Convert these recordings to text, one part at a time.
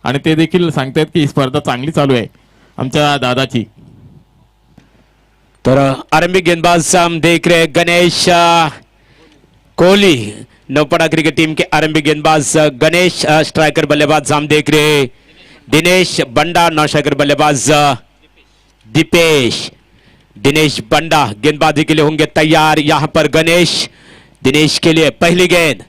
आणि ते देखील सांगतायत की ही स्पर्धा चांगली चालू आहे आमच्या दादाची। तर आरंभिक गेंदबाज हम देख रहे गणेश कोहली, नौपड़ा क्रिकेट टीम के आरंभिक गेंदबाज गणेश, स्ट्राइकर बल्लेबाज हम देख रहे दिनेश बंडा, नौ स्ट्राइकर बल्लेबाज दीपेश। दिनेश बंडा गेंदबाजी के लिए होंगे तैयार। यहां पर गणेश, दिनेश के लिए पहली गेंद।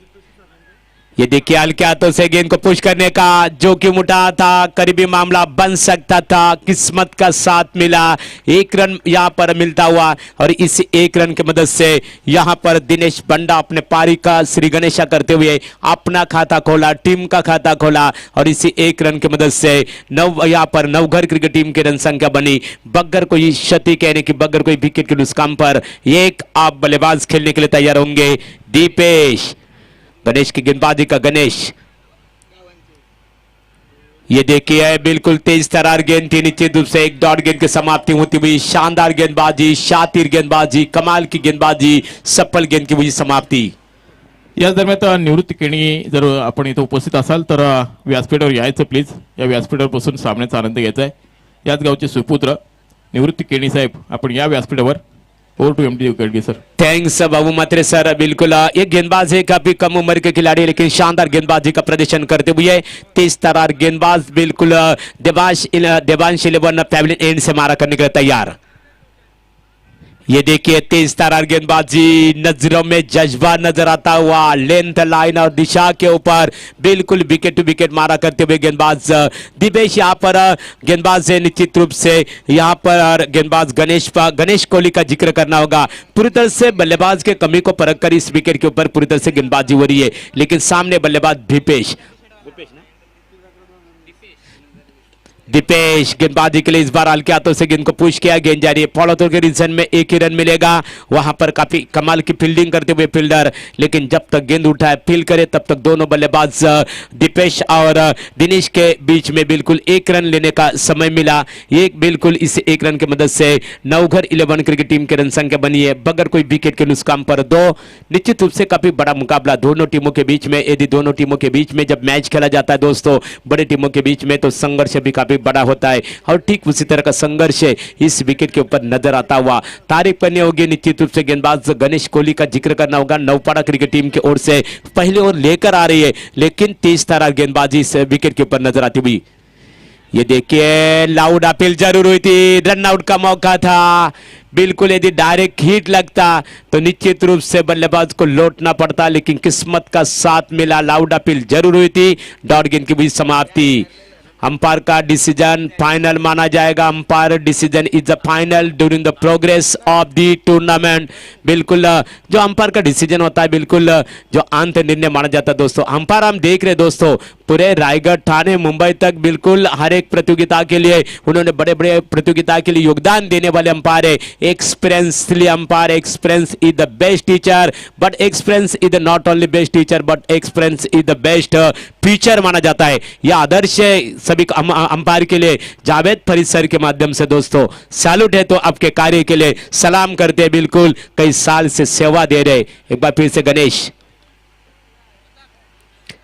ये देखिए हल्के हाथों से गेंद को पुश करने का जोखिम उठा था, करीबी मामला बन सकता था, किस्मत का साथ मिला। एक रन यहां पर मिलता हुआ और इस एक रन की मदद से यहां पर दिनेश बंडा अपने पारी का श्री गणेशा करते हुए अपना खाता खोला, टीम का खाता खोला और इसी एक रन की मदद से यहां पर नवघर क्रिकेट टीम की रन संख्या बनी बगैर कोई क्षति कहने की, बगैर कोई विकेट के नुकसान पर एक आप बल्लेबाज खेलने के लिए तैयार होंगे दीपेश। गणेश की गेंदबाजी का गणेश, ये देखिए बिल्कुल तेज तरार गेंद थी, निश्चित रूप से एक डॉट गेंद की समाप्ति होती हुई। शानदार गेंदबाजी, शातिर गेंदबाजी, कमाल की गेंदबाजी, सफल गेंद की हुई समाप्ति। याच दरम्यान निवृत्ती केणी जर आपण इथे उपस्थित असाल तर व्यासपीठावर यायचं प्लीज। या व्यासपीठावर बसून सामन्याचा आनंद घ्यायचा आहे। याच गावचे सुपुत्र निवृत्ती केणी साहेब, आपण या व्यासपीठावर। Over to MD Ukadge sir. Thanks Babu Matre sir. बिल्कुल एक गेंदबाज है, काफी कम उम्र के खिलाड़ी लेकिन शानदार गेंदबाजी का प्रदर्शन करते हुए तेज तरार गेंदबाज बिल्कुल देवांश 11 पैवेलियन एंड से मारा करने के लिए तैयार। ये देखिए तेज तरार गेंदबाजी, नजरों में जज्बा नजर आता हुआ, लेंथ लाइन और दिशा के ऊपर बिल्कुल विकेट टू विकेट मारा करते हुए गेंदबाज दिपेश। यहाँ पर गेंदबाज है, निश्चित रूप से यहाँ पर गेंदबाज गणेश कोहली का जिक्र करना होगा। पूरी तरह से बल्लेबाज के कमी को परख कर इस विकेट के ऊपर पूरी तरह से गेंदबाजी हो रही है, लेकिन सामने बल्लेबाज दीपेश गेंदबाजी के लिए इस बार हल्के हाथों से गेंद को पुश किया, गेंद जा रही है फॉलो थ्रू के रीजन में, एक ही रन मिलेगा। वहां पर काफी कमाल की फील्डिंग करते हुए फील्डर, लेकिन जब तक गेंद उठाए फील करे तब तक दोनों बल्लेबाज दीपेश और दिनेश के बीच में बिल्कुल एक रन लेने का समय मिला। एक बिल्कुल इस एक रन की मदद से नवघर 11 क्रिकेट टीम की रन संख्या बनी है बगैर कोई विकेट के नुकसान पर 2। निश्चित रूप से काफी बड़ा मुकाबला दोनों टीमों के बीच में। यदि दोनों टीमों के बीच में जब मैच खेला जाता है दोस्तों, बड़े टीमों के बीच में, तो संघर्ष भी काफी बड़ा होता है और ठीक उसी तरह का संघर्ष इस विकेट के ऊपर नजर आता हुआ। तारीफ करनी होगी निश्चित रूप से गेंदबाज गणेश कोहली का जिक्र करना होगा। नौपाड़ा क्रिकेट टीम की ओर से पहले ओर लेकर आ रही है, लेकिन तेज तरार गेंदबाजी इस विकेट के ऊपर नजर आती हुई। ये देखिए लाउड अपील जरूर हुई थी, रन आउट का मौका था बिल्कुल। यदि डायरेक्ट हिट लगता तो निश्चित रूप से बल्लेबाज को लौटना पड़ता, लेकिन किस्मत का साथ मिला। लाउड अपील जरूर हुई थी, डॉट गेंद की भी समाप्ति। अंपायर का डिसीजन फाइनल माना जाएगा। Umpire decision is the final during the progress of the tournament. बिल्कुल जो अंपायर का डिसीजन होता है बिल्कुल जो अंत निर्णय माना जाता है दोस्तों। अंपायर हम देख रहे दोस्तों पूरे रायगढ़, ठाणे, मुंबई तक बिल्कुल हर एक प्रतियोगिता के लिए उन्होंने बड़े बड़े प्रतियोगिता के लिए योगदान देने वाले अंपायर है। एक्सपीरियंसली umpire, experience is the best teacher, but experience is not only best teacher but experience is the best teacher माना जाता है। यह आदर्श है सभी अंपायर के लिए। जावेद फरीद सर के माध्यम से दोस्तों सैल्यूट है, तो आपके कार्य के लिए सलाम करते हैं। बिल्कुल कई साल से सेवा दे रहे। एक बार फिर से गणेश,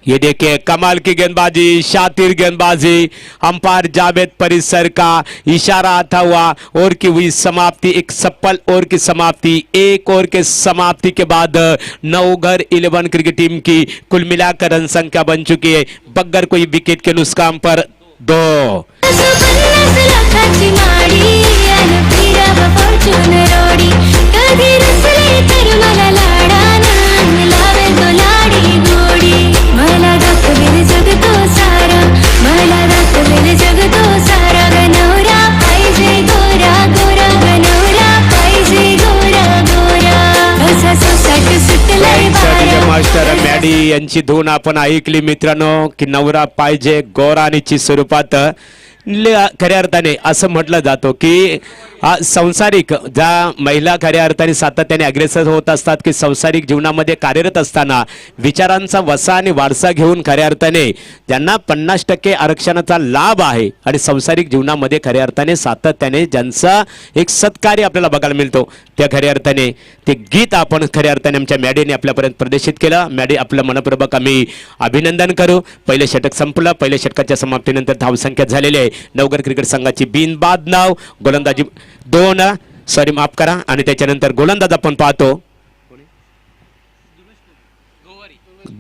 ये देखिए कमाल की गेंदबाजी, शातिर गेंदबाजी, अंपायर जावेद फरीद सर का इशारा आता हुआ ओवर की हुई समाप्ति, एक सफल ओवर की समाप्ति। एक ओवर के समाप्ति के बाद नवघर 11 क्रिकेट टीम की कुल मिलाकर रन संख्या बन चुकी है बगैर कोई विकेट के नुकसान पर 2। मास्टर मॅडी यांची धून आपण ऐकली मित्रांनो की नवरा पाहिजे गोरानीची स्वरूपात। खऱ्या अर्थाने असं म्हटलं जातो की संसारिक ज्या महिला खऱ्या अर्थाने सातत्याने अग्रेसर होत असतात की संसारिक जीवनामध्ये कार्यरत असताना विचारांचा वसा आणि वारसा घेऊन खऱ्या अर्थाने ज्यांना 50% आरक्षणाचा लाभ आहे आणि संसारिक जीवनामध्ये खऱ्या अर्थाने सातत्याने ज्यांचा एक सत्कार्य आपल्याला बघायला मिळतो त्या खऱ्या अर्थाने ते गीत आपण खऱ्या अर्थाने आमच्या मॅडीने आपल्यापर्यंत प्रदर्शित केलं. मॅडी आपलं मनपूर्वक आम्ही अभिनंदन करू. पहिले षटक संपलं. पहिल्या षटकाच्या समाप्तीनंतर धावसंख्या झालेली आहे. नवघर क्रिकेट संघाची बिनबाद नाव गोलंदाजी 2 सॉरी माफ करा आणि त्याच्यानंतर गोलंदाज आपण पाहतो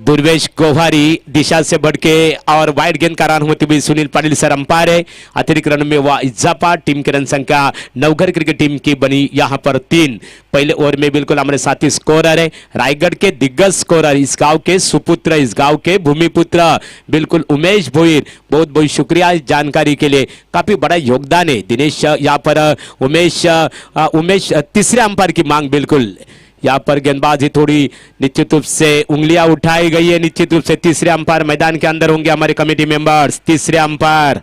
दुर्वेश गोहारी दिशा से बढ़के और वाइड गेंद का रन होते हुए सुनील पाटिल सर अंपायर है. अतिरिक्त रन में हुआ इजाफा. टीम की रन संख्या नवघर क्रिकेट टीम की बनी यहाँ पर 3. पहले ओवर में बिल्कुल हमारे साथी स्कोरर है रायगढ़ के दिग्गज स्कोरर इस गांव के सुपुत्र इस गांव के भूमिपुत्र बिल्कुल उमेश भोईर. बहुत बहुत शुक्रिया इस जानकारी के लिए. काफी बड़ा योगदान है दिनेश. यहाँ पर उमेश तीसरे अंपायर की मांग बिल्कुल. यहाँ पर गेंदबाजी थोड़ी निश्चित रूप से उंगलियां उठाई गई है. निश्चित रूप से तीसरे अंपायर मैदान के अंदर होंगे हमारे कमेटी मेंबर्स. तीसरे अंपायर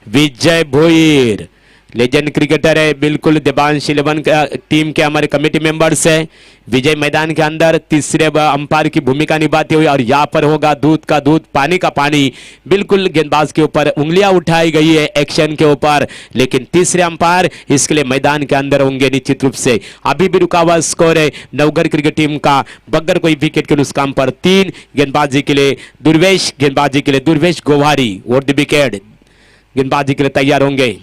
विजय भोईर लेजेंड क्रिकेटर है बिल्कुल. देवांश 11 टीम के हमारे कमेटी मेंबर्स है. विजय मैदान के अंदर तीसरे अंपायर की भूमिका निभाते हुए और यहाँ पर होगा दूध का दूध पानी का पानी. बिल्कुल गेंदबाज के ऊपर उंगलियां उठाई गई है एक्शन के ऊपर लेकिन तीसरे अंपायर इसके लिए मैदान के अंदर होंगे निश्चित रूप से. अभी भी रुका हुआ स्कोर है नवघर क्रिकेट टीम का बगैर कोई विकेट के नुकसान पर 3. गेंदबाजी के लिए दुर्वेश गोवारी और द विकेट गेंदबाजी के लिए तैयार होंगे.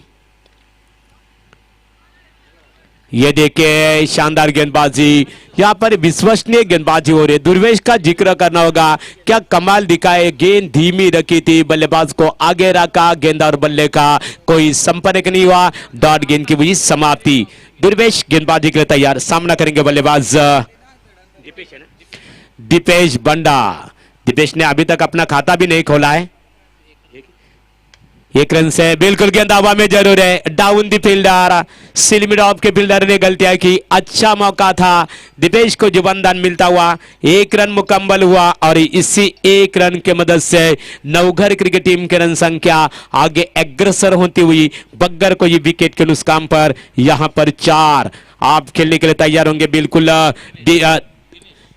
ये देखिए शानदार गेंदबाजी. यहाँ पर विश्वसनीय गेंदबाजी हो रही है. दुर्वेश का जिक्र करना होगा. क्या कमाल दिखाए. गेंद धीमी रखी थी. बल्लेबाज को आगे रखा. गेंद और बल्ले का कोई संपर्क नहीं हुआ. डॉट गेंद की हुई समाप्ति. दुर्वेश गेंदबाजी के लिए तैयार. सामना करेंगे बल्लेबाज दीपेश बंडा. दीपेश ने अभी तक अपना खाता भी नहीं खोला है. 1 रन से बिल्कुल गेंद हवा में जरूर है. Down the fielder. Silly mid off के फील्डर ने गलतियां की. अच्छा मौका था दीपेश को जुबानदान मिलता हुआ. 1 रन मुकम्मल हुआ और इसी 1 रन के मदद से नवघर क्रिकेट टीम की रन संख्या आगे अग्रसर होती हुई बगैर कोई विकेट के नुकसान पर यहां पर 4. आप खेलने के लिए तैयार होंगे बिल्कुल.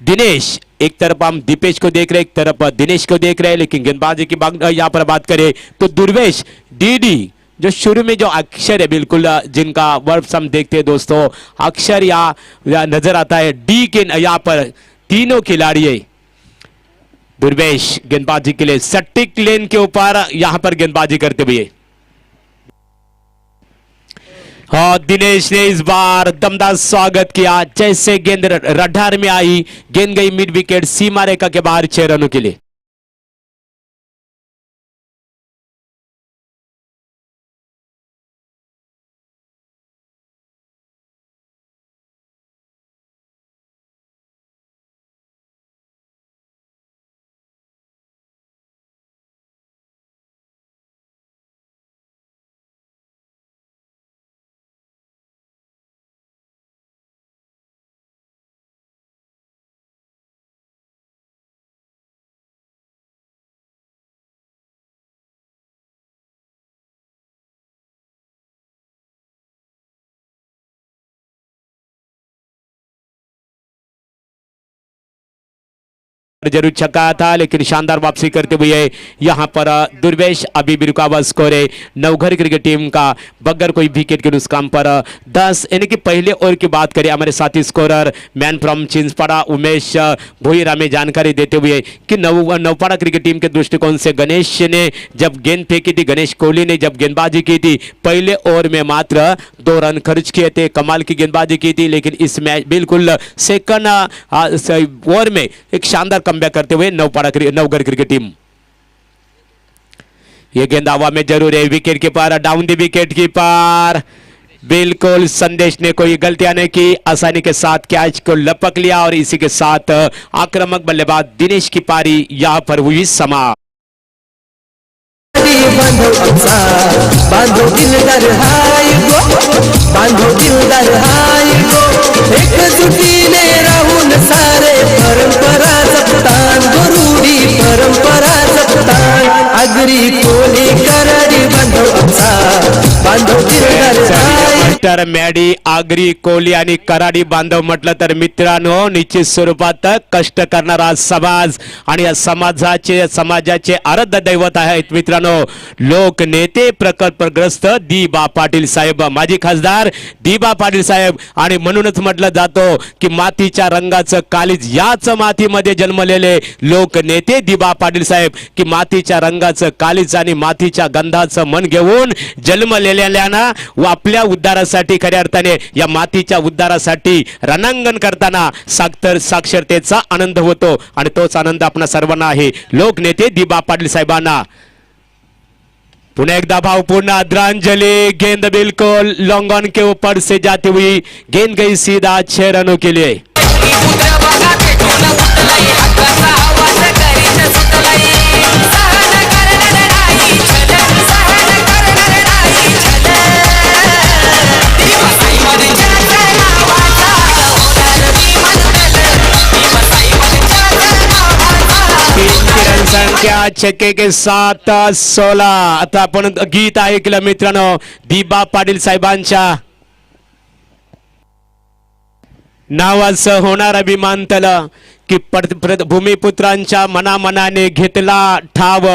दिनेश एक तरफ हम दीपेश को देख रहे एक तरफ दिनेश को देख रहे हैं लेकिन गेंदबाजी की यहां पर बात करें तो दुर्वेश डीडी जो शुरू में जो अक्षर है बिल्कुल जिनका वर्ब हम देखते हैं दोस्तों अक्षर या नजर आता है डी के यहां पर तीनों खिलाड़ी है. दुर्वेश गेंदबाजी के लिए सटीक लेन के ऊपर यहां पर गेंदबाजी करते हुए और दिनेश ने इस बार दमदार स्वागत किया. जैसे गेंद रडार में आई गेंद गई मिड विकेट सीमा रेखा के बाहर 6 रनों के लिए. जरूर छक्का था लेकिन शानदार वापसी करते हुए यहां पर दुर्वेश अभी भी रुका हुआ स्कोर है नवघर क्रिकेट टीम का बगैर कोई विकेट के नुकसान पर 10. यानी कि पहले ओवर की बात करें हमारे साथी scorer man from Chinchpada Umesh भोईरा में जानकारी देते हुए कि नवपाड़ा क्रिकेट टीम के दृष्टिकोण से गणेश ने जब गेंद फेंकी थी गणेश कोहली ने जब गेंदबाजी की थी पहले ओवर में मात्र 2 रन खर्च किए थे. कमाल की गेंदबाजी की थी लेकिन इस मैच बिल्कुल सेकंड ओवर में एक शानदार कमबैक करते हुए नवघर क्रिकेट टीम. ये गेंद हवा में जरूर है. Wicket keeper down the wicket keeper बिल्कुल संदेश ने कोई गलतियां नहीं की. आसानी के साथ कैच को लपक लिया और इसी के साथ आक्रामक बल्लेबाज दिनेश की पारी यहां पर हुई समाप्त. बांधो दिलदार हाय गो एक जुटीने राहून सारे परंपरा जपतान गुरुडी परंपरा जपतान अगरी कोणी कराडी बांधव बांधव किरदार हाय मास्टर मॅडी आगरी कोहली आणि कराडी बांधव म्हटलं तर मित्रांनो निश्चित स्वरूपात कष्ट करणारा समाज आणि या समाजाचे आराध्य दैवत आहेत मित्रांनो लोकनेते प्रकल्पग्रस्त दिबा पाटील साहेब माजी खासदार दिबा पाटील साहेब आणि म्हणूनच म्हटलं जातो की मातीच्या रंगाचं कालीज याच मातीमध्ये जन्मलेले लोकनेते दिबा पाटील साहेब की मातीच्या रंगाचं कालीज आणि मातीच्या गंधाचं मन घेऊन जन्मलेल्यांना व आपल्या उद्धारासाठी खऱ्या अर्थाने या मातीच्या उद्धारासाठी रणांगण करताना साक्षरतेचा आनंद होतो आणि तोच आनंद आपणा सर्वांना आहे लोकनेते दिबा पाटील साहेबांना पुनः एकदा भावपूर्ण आदरांजलि गेंद बिल्कुल लॉन्ग ऑन के ऊपर से जाती हुई गेंद गई सीधा 6 रनों के लिए संख्या छक्के के साथ 16 आता आपण गीत ऐकलं मित्रांनो दिबा पाटील साहेबांच्या नावाचं होणारा विमानतळ की भूमिपुत्रांच्या मनामनाने घेतला ठाव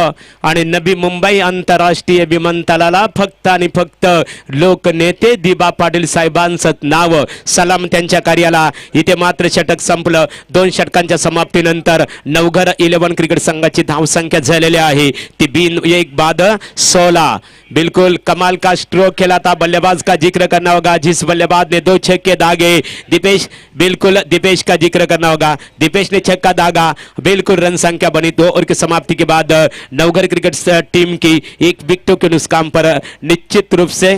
आणि नवी मुंबई आंतरराष्ट्रीय विमानतळाला फक्त आणि फक्त लोकनेते दिबा पाटील साहेबांचं नाव सलाम त्यांच्या कार्याला इथे मात्र षटक संपलं 2 षटकांच्या समाप्तीनंतर नवघर 11 क्रिकेट संघाची धावसंख्या झालेली आहे ती 1 बाद 16 बिल्कुल कमाल का स्ट्रोक खेला था बल्लेबाज का जिक्र करना होगा जिस बल्लेबाज ने 2 छक्के दागे दीपेश का जिक्र करना होगा दीपेश ने छक्का दागा बिल्कुल रन संख्या बनी 2 ओवर की समाप्ति के बाद नवघर क्रिकेट टीम की 1 विकेटों के नुकसान पर निश्चित रूप से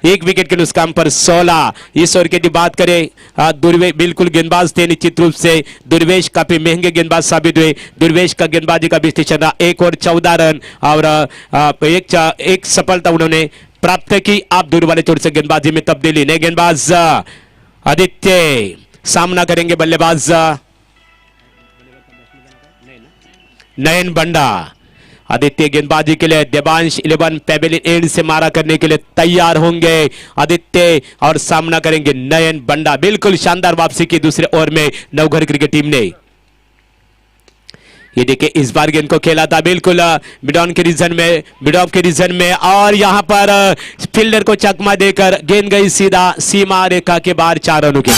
1 विकेट के नुकसान पर 16 इस ओवर की बात करें बिल्कुल गेंदबाज थे निश्चित रूप से दुर्वेश काफी महंगे गेंदबाज साबित हुए दुर्वेश का गेंदबाजी का विश्लेषण रहा 1 ओवर 14 रन और एक सफलता उन्होंने प्राप्त की आप दूर वाले छोर से गेंदबाजी में तब्दीली नए गेंदबाज आदित्य सामना करेंगे बल्लेबाज नयन बंडा आदित्य गेंदबाजी के लिए देवांश 11 पेवेलियन एंड से मारा करने के लिए तैयार होंगे आदित्य और सामना करेंगे नयन बंडा बिल्कुल शानदार वापसी की दूसरे ओवर में नवघर क्रिकेट टीम ने ये देखिए इस बार गेंद को खेला था बिल्कुल मिड ऑफ के रीजन में और यहां पर फील्डर को चकमा देकर गेंद गई सीधा सीमा रेखा के बाहर 4 रनों के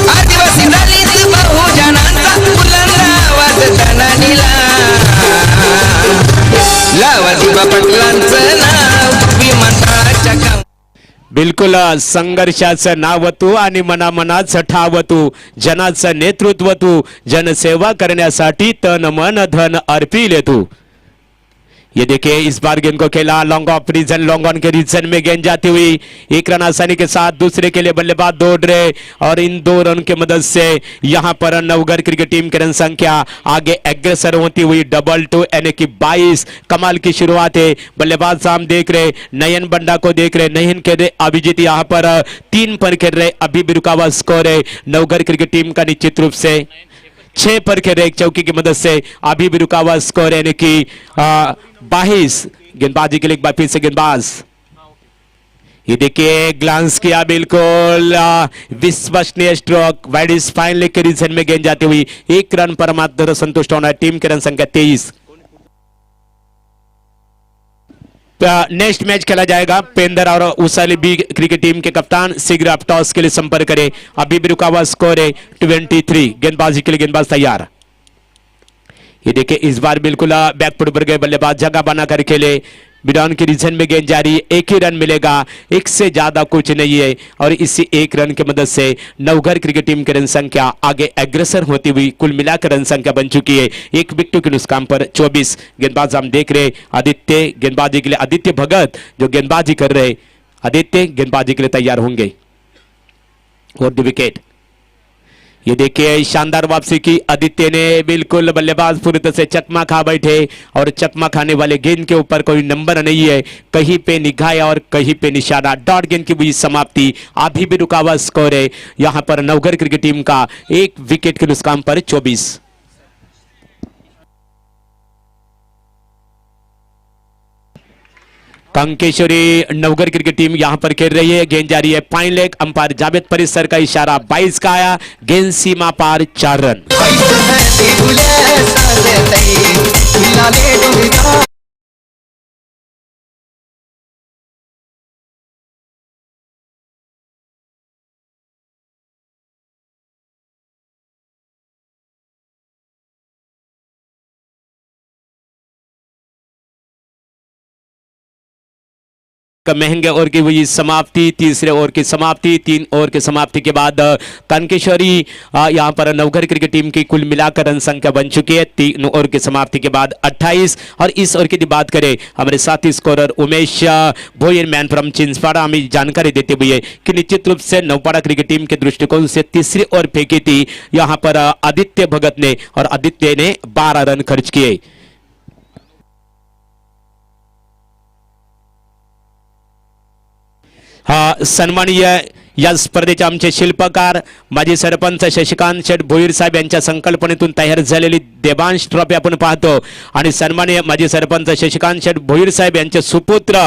आदिवासी दलित बहुजनांचा बुलंद आवाज धनानीला लावा दिबा पाटलांचं नाव विमानतळाच्या काम बिल्कुल संघर्षाचं नाव तू आणि मनामनाचं ठाव तू जनाचं नेतृत्व तू जनसेवा करण्यासाठी तन मन धन अर्पिले तू ये देखिए इस बार गेंद को खेला लॉन्ग ऑन के रीजन में गेंद जाती हुई 1 रन आसानी के साथ दूसरे के लिए बल्लेबाज दौड़ रहे और इन 2 रन की मदद से यहां पर नवघर क्रिकेट टीम की रन संख्या आगे अग्रसर होती हुई 2-2 यानी कि 22 कमाल की शुरुआत है बल्लेबाज साम देख रहे नयन बंडा को देख रहे नयन के अभिजीत यहां पर 3 पर खेल रहे अभी भी रुका हुआ स्कोर है नवघर क्रिकेट टीम का निश्चित रूप से 6 पर खेल रहे एक चौकी की मदद से अभी भी रुका हुआ स्कोर यानी कि 22 गेंदबाजी के लिए एक बार फिर से गेंदबाज ये देखिए ग्लांस किया बिल्कुल विश्वसनीय stroke wide is fine leg के रीजन में गेंद जाती हुई 1 रन पर मात्र संतुष्ट होना टीम की रन संख्या 23 नेक्स्ट मैच खेला जाएगा पेंदर और उसाली बी क्रिकेट टीम के कप्तान शीघ्र आप टॉस के लिए संपर्क करें अभी भी रुका हुआ स्कोर है 23 गेंदबाजी के लिए गेंदबाज तैयार ये देखिए इस बार बिल्कुल बैकफुट पर गए बल्लेबाज जगह बनाकर खेले बिडॉन के रीजन में गेंद जारी 1 ही रन मिलेगा 1 से ज्यादा कुछ नहीं है और इसी 1 रन की मदद से नवघर क्रिकेट टीम की रन संख्या आगे अग्रसर होती हुई कुल मिलाकर रन संख्या बन चुकी है 1 विकेट के नुकसान पर 24 गेंदबाज हम देख रहे आदित्य गेंदबाजी के लिए आदित्य भगत जो गेंदबाजी कर रहे आदित्य गेंदबाजी के लिए तैयार होंगे और 2 विकेट ये देखिए शानदार वापसी की आदित्य ने बिल्कुल बल्लेबाज पूरी तरह से चकमा खा बैठे और चकमा खाने वाले गेंद के ऊपर कोई नंबर नहीं है कहीं पे निगाह और कहीं पे निशाना डॉट गेंद की हुई समाप्ति अभी भी रुका हुआ स्कोर है यहां पर नवघर क्रिकेट टीम का 1 विकेट के नुकसान पर 24 कंकेश्वरी नवगर क्रिकेट टीम यहां पर खेल रही है। गेंद जा रही है फाइन लेग, अंपायर जावेद परिसर का इशारा 22 का आया, गेंद सीमा पार 4 रन। महंगे ओवर की हुई समाप्ति, तीसरे ओवर की समाप्ति, 3 ओवर की समाप्ति के बाद कंकेश्वरी यहां पर नवघर क्रिकेट टीम की कुल मिलाकर रन संख्या बन चुकी है 3 ओवर की समाप्ति के बाद 28। और इस ओवर की बात करें हमारे साथी scorer Umesh Bhoyar man from Chinchpada हमें जानकारी देते हुए कि निश्चित रूप से नवपाड़ा क्रिकेट टीम के दृष्टिकोण से तीसरी ओवर फेंकी थी यहां पर आदित्य भगत ने, और आदित्य ने 12 रन खर्च किए। सन्माननीय या स्पर्धेचे आमचे शिल्पकार माजी सरपंच शशिकांत शेठ भोईर साहेब यांच्या संकल्पनेतून तयार झालेली देवांश ट्रॉफी आपण पाहतो, आणि सन्माननीय माजी सरपंच शशिकांत शेठ भोईर साहेब यांचे सुपुत्र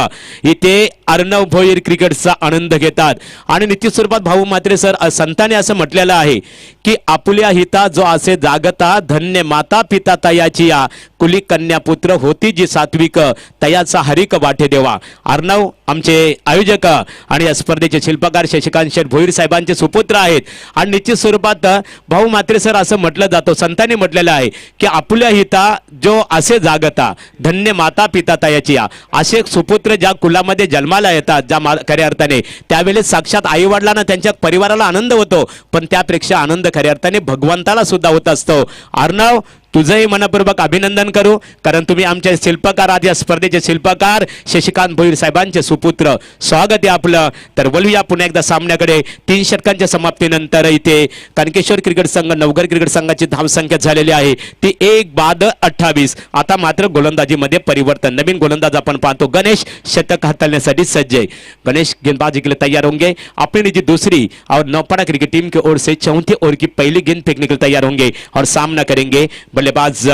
इथे अर्णव भोईर क्रिकेटचा आनंद घेतात। आणि निश्चित स्वरूपात भाऊ मात्रे सर संतांनी असं म्हटलेलं आहे की आपुल्या हिता जो असे जागता धन्य माता पिता तयाची या कुली कन्या पुत्र होती जी सात्विक तयाचा हरिक वाटे देवा। अर्णव आमचे आयोजक आणि या स्पर्धेचे शिल्पकार शशिकांत शेठ भोईर साहेबांचे सुपुत्र आहेत। आणि निश्चित स्वरूपात भाऊ मात्रे सर असं म्हटलं जातं, संतांनी म्हटलेलं आहे की आपुल्या हिता जो असे जागता धन्य माता पिता तयाची या, असे सुपुत्र ज्या कुलामध्ये जन्माला येतात ज्या खऱ्या अर्थाने त्यावेळेस साक्षात आई वडिलांना त्यांच्या परिवाराला आनंद होतो, पण त्यापेक्षा आनंद खऱ्या अर्थाने भगवंताला सुद्धा होत असतो। अर्णव तुझंही मनपूर्वक अभिनंदन करू, कारण तुम्ही आमच्या शिल्पकार आहात, या स्पर्धेचे शिल्पकार शशिकांत भोईर साहेबांचे सुपुत्र। स्वागत आहे आपलं। तर वळूया पुन्हा एकदा सामन्याकडे। 3 षटकांच्या समाप्तीनंतर इथे कनकेश्वर क्रिकेट संघ नवघर क्रिकेट संघाची धावसंख्या झालेली आहे ती 1 बाद 28। आता मात्र गोलंदाजीमध्ये परिवर्तन, नवीन गोलंदाज आपण पाहतो गणेश शतक हाताळण्यासाठी सज्ज आहे। गणेश गेंदबाजी के लिए तैयार होंगे, अपनी निजी दूसरी और नौपाड़ा क्रिकेट टीम की ओर से चौथी ओवर की पहली गेंद फेंकने के लिए तैयार होंगे और सामना करेंगे बल्लेबाज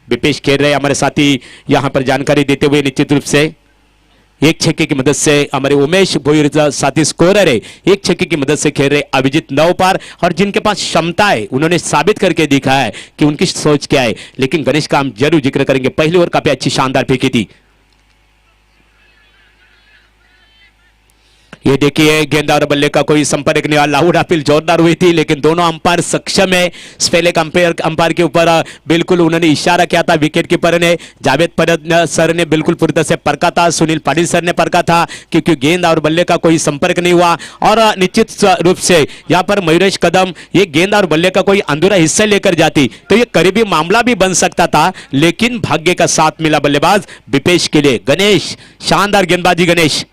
विपेश खेल रहे हमारे साथी यहां पर जानकारी देते हुए निश्चित रूप से एक छक्के की मदद से हमारे उमेश भोईर साथी स्कोरर है, एक छक्के की मदद से खेल रहे अभिजीत नवपार, और जिनके पास क्षमता है उन्होंने साबित करके दिखा है कि उनकी सोच क्या है। लेकिन गणेश का हम जरूर जिक्र करेंगे, पहली ओवर काफी अच्छी शानदार फेंकी थी। ये देखिए गेंद और बल्ले का कोई संपर्क नहीं हुआ, लाउड अपील जोरदार हुई थी लेकिन दोनों अंपायर सक्षम है। पहले अंपायर के ऊपर बिल्कुल उन्होंने इशारा किया था विकेट कीपर ने, जावेद परद सर ने बिल्कुल पूरी तरह से परखा था, सुनील पाटिल सर ने परखा था क्योंकि गेंद और बल्ले का कोई संपर्क नहीं हुआ। और निश्चित रूप से यहाँ पर मयूरेश कदम ये गेंद और बल्ले का कोई अधूरा हिस्सा लेकर जाती तो ये करीबी मामला भी बन सकता था, लेकिन भाग्य का साथ मिला बल्लेबाज विपेश के लिए। गणेश शानदार गेंदबाजी गणेश।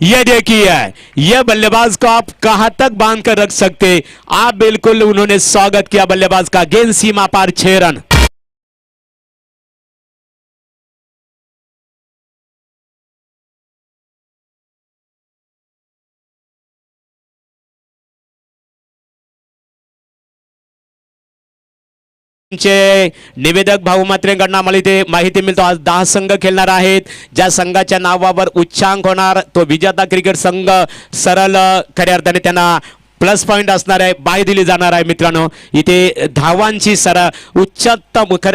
ये देखिए ये बल्लेबाज को आप कहां तक बांध कर रख सकते, आप बिल्कुल उन्होंने स्वागत किया बल्लेबाज का। गेंद सीमा पार 6 रन। निवेदक भाऊ मात्रेंकडून आम्हाला इथे माहिती मिळतो आज 10 संघ खेळणार आहेत, ज्या संघाच्या नावावर उच्चांक होणार तो विजेता क्रिकेट संघ सरळ खऱ्या अर्थाने त्यांना प्लस पॉइंट असणार आहे, बाय दिली जाणार आहे। मित्रांनो इथे धावांची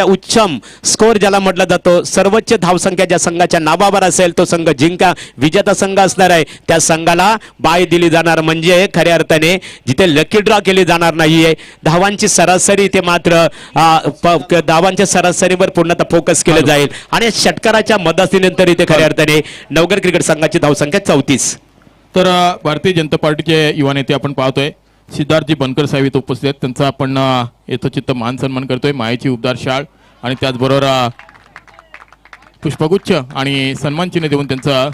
उच्चम स्कोर ज्याला म्हटलं जातो, सर्वोच्च धावसंख्या ज्या संघाच्या नावावर असेल तो संघ जिंका विजेता संघ असणार आहे, त्या संघाला बाय दिली जाणार। म्हणजे खऱ्या अर्थाने जिथे लकी ड्रॉ केली जाणार नाहीये, धावांची सरासरी इथे मात्र धावांच्या सरासरीवर पूर्णतः फोकस केलं जाईल। आणि षटकाराच्या मदतीनंतर इथे खऱ्या अर्थाने नवघर क्रिकेट संघाची धावसंख्या 34। तर भारतीय जनता पार्टीचे युवा नेते आपण पाहतोय सिद्धार्थजी बनकर साहेब इथे उपस्थित आहेत, त्यांचा आपण यथोचित मान सन्मान करतोय। मायेची उबदार शाळ आणि त्याचबरोबर पुष्पगुच्छ आणि सन्मान चिन्ह देऊन त्यांचं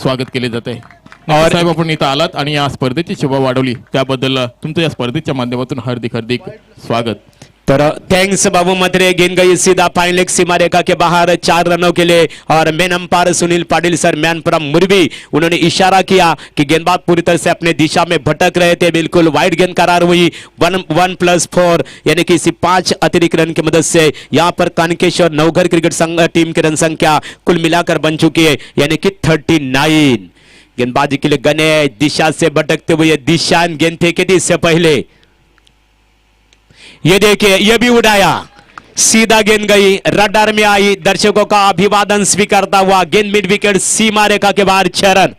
स्वागत केले जात आहे। साहेब आपण इथं आलात आणि या स्पर्धेची शोभा वाढवली त्याबद्दल तुमचं या स्पर्धेच्या माध्यमातून हार्दिक स्वागत। तर थैंक्स बाबू मद्रे, गेंद गई सीधा फाइन लेग सीमा रेखा के बाहर 4 रनों के लिए। और main umpire Sunil Patil sir, man from मुरबी, उन्होंने इशारा किया कि गेंदबाज पूरी तरह से अपने दिशा में भटक रहे थे। बिल्कुल वाइड गेंद करार हुई। 1+4 यानी कि इसी 5 अतिरिक्त रन की मदद से यहां पर कानकेश्वर नवघर क्रिकेट संघ टीम की रन संख्या कुल मिलाकर बन चुकी है यानी कि 39। गेंदबाजी के लिए गणेश दिशा से भटकते हुए दिशान गेंद फेंकी थी इससे पहले। ये देखिए, ये भी उड़ाया, सीधा गेंद गई, रडार में आई, दर्शकों का अभिवादन स्वीकारता हुआ गेंद मिड विकेट सीमा रेखा के बाहर 6 रन।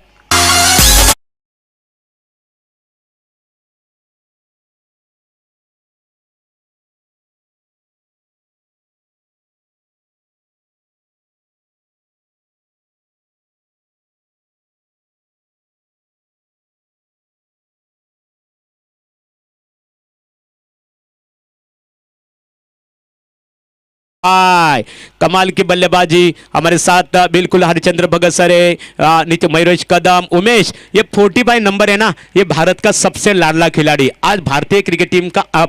हाय, कमाल की बल्लेबाजी हमारे साथ बिल्कुल हरिचंद्र भगत सर है, नित्य मयूरेश कदम, उमेश, ये 45 नंबर है ना, ये भारत का सबसे लाडला खिलाड़ी। आज भारतीय क्रिकेट टीम का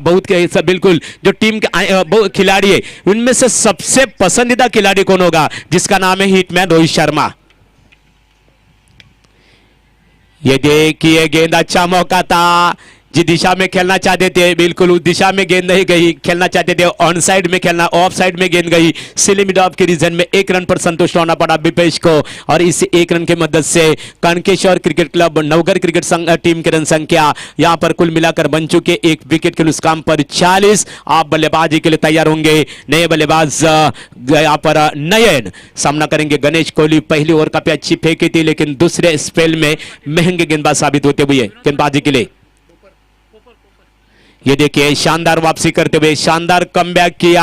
बिल्कुल जो टीम के खिलाड़ी है उनमें से सबसे पसंदीदा खिलाड़ी कौन होगा? जिसका नाम है हिटमैन रोहित शर्मा। ये देखिए, गेंद अच्छा मौका था, जिस दिशा में खेलना चाहते थे बिल्कुल उस दिशा में गेंद नहीं गई। खेलना चाहते थे ऑन साइड में खेलना, ऑफ साइड में गेंद गई। सिली मिड ऑफ के रीजन में 1 रन पर संतुष्ट होना पड़ा विपेश को। और इस 1 रन की मदद से कानकेश्वर क्रिकेट क्लब नवघर क्रिकेट संघ टीम की रन संख्या यहां पर कुल मिलाकर बन चुके 1 विकेट के नुकसान पर 40। आप बल्लेबाजी के लिए तैयार होंगे। नए बल्लेबाज यहां पर नयन सामना करेंगे गणेश कोहली। पहली ओवर काफी अच्छी फेंकी थी लेकिन दूसरे स्पेल में महंगे गेंदबाज साबित होते हुए गेंदबाजी के लिए। ये देखिए, शानदार वापसी करते हुए शानदार कमबैक किया,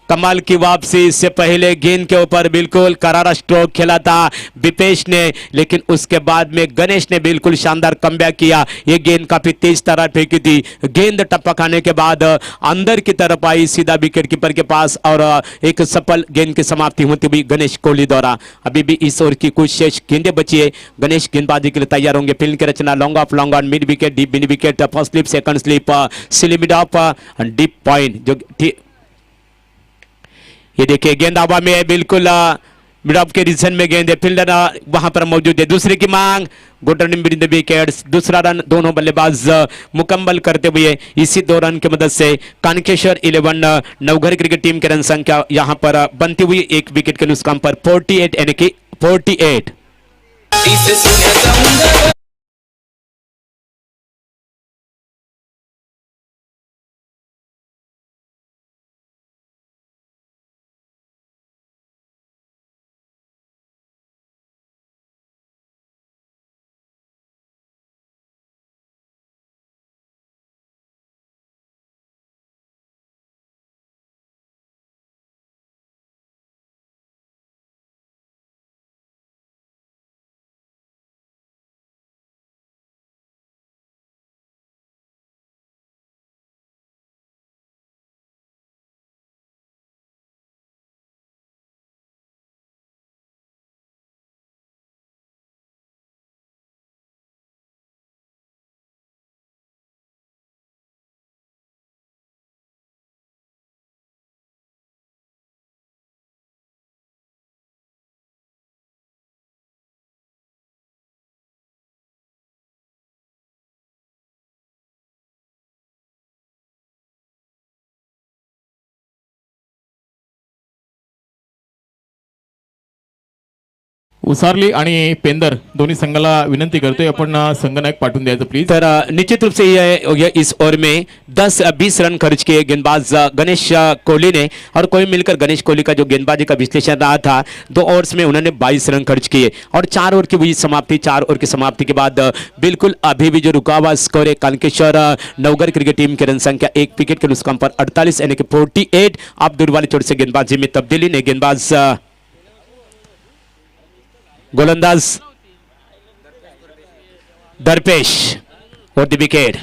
कमाल की वापसी। इससे पहले गेंद के ऊपर बिल्कुल करारा स्ट्रोक खेला था विपेश ने, लेकिन उसके बाद में गणेश ने बिल्कुल शानदार कमबैक किया। ये गेंद काफी तेज तरह फेंकी थी, गेंद टप्पा खाने के बाद अंदर की तरफ आई सीधा विकेट कीपर के पास और एक सफल गेंद की समाप्ति होती हुई गणेश कोहली द्वारा। अभी भी इस ओवर की कुछ शेष गेंदें बची है। गणेश गेंदबाजी के लिए तैयार होंगे। फील्ड की रचना long off long on, mid wicket, deep mid wicket, first slip, second slip, limit off deep point. जो ये देखिए, गेंद हवा में है बिल्कुल मिड ऑफ के रीजन में गेंद है, फील्डर वहां पर मौजूद है। दूसरे की मांग, good run in the wickets, दूसरा रन दोनों बल्लेबाज मुकम्मल करते हुए इसी 2 रन की मदद से कानकेश्वर 11 नवघर क्रिकेट टीम की रन संख्या यहां पर बनती हुई 1 विकेट के नुकसान पर 48 यानी कि 48। इसे सुना चाहूंगा उसारली आणि पेंदर दोन्ही संघाला विनंती करतोय आपण संघनायक पाठवून द्यायचं प्लीज। तर निश्चित रूप से ये इस ओवर में 10-20 रन खर्च किए गेंदबाज गणेश कोहली ने। और कोई मिलकर गणेश कोहली का जो गेंदबाजी का विश्लेषण रहा था, 2 ओवर्स में उन्होंने 22 रन खर्च किए और 4 ओवर की हुई समाप्ति। 4 ओवर की समाप्ति के बाद बिल्कुल अभी भी जो रुका हुआ स्कोर है कानकेश्वर नवघर क्रिकेट टीम की रन संख्या 1 विकेट के नुकसान पर 48 यानी कि 48। अब दूर वाली चोट से गेंदबाजी में तब्दीली ने गेंदबाज गोलंदाज दरपेश और द विकेट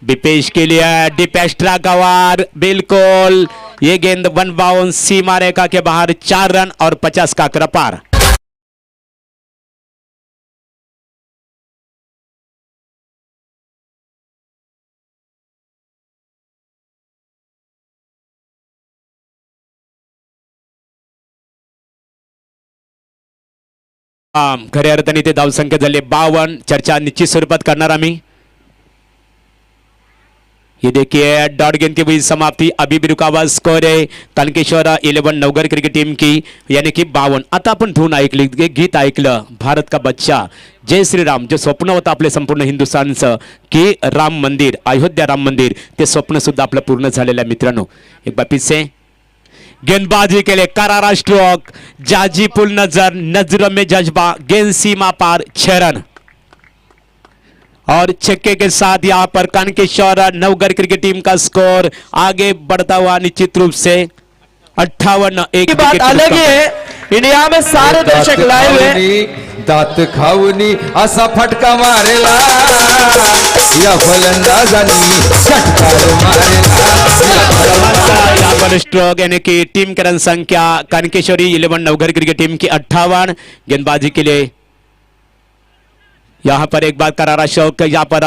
विपेश के लिए डीप एक्स्ट्रा कवर, बिल्कुल ये गेंद 1 बाउंस सीमा रेखा के बाहर 4 रन और 50 का आंकड़ा पार। खऱ्या अर्थाने ते धावसंख्या झाले 52. चर्चा निश्चित स्वरूपात करणार आम्ही. ये देखिए डॉट गेंद की हुई समाप्ति. अभी भी रुका हुआ स्कोर है कनकेश्वर 11 नवघर क्रिकेट टीम की यानी की 52. आता आपण धून ऐकली, गीत ऐकलं, भारत का बच्चा जय श्रीराम, जे स्वप्न होतं आपले संपूर्ण हिंदुस्थानचं की राम मंदिर, अयोध्या राम मंदिर, ते स्वप्न सुद्धा आपलं पूर्ण झालेलं आहे मित्रांनो. एक बार फिर से गेंदबाजी के लिए करारा स्ट्रोक, जाजीपुल नजर, नजरों में जज्बा, गेंद सीमा पार 6 रन और छक्के के साथ यहां पर कनकेश्वर नवघर क्रिकेट टीम का स्कोर आगे बढ़ता हुआ निश्चित रूप से 58. एक बात विकेट अलग ही है, इंडिया में सारे दर्शक लाइव है. दात खाऊनी असा फटका मारेला या फलंदाजांनी षटकार मारेला. यहाँ पर स्ट्रोक यानी कि टीम की रन संख्या कनकेश्वरी 11 नवघर क्रिकेट टीम की 58. गेंदबाजी के लिए यहाँ पर एक बार करारा शॉट, यहाँ पर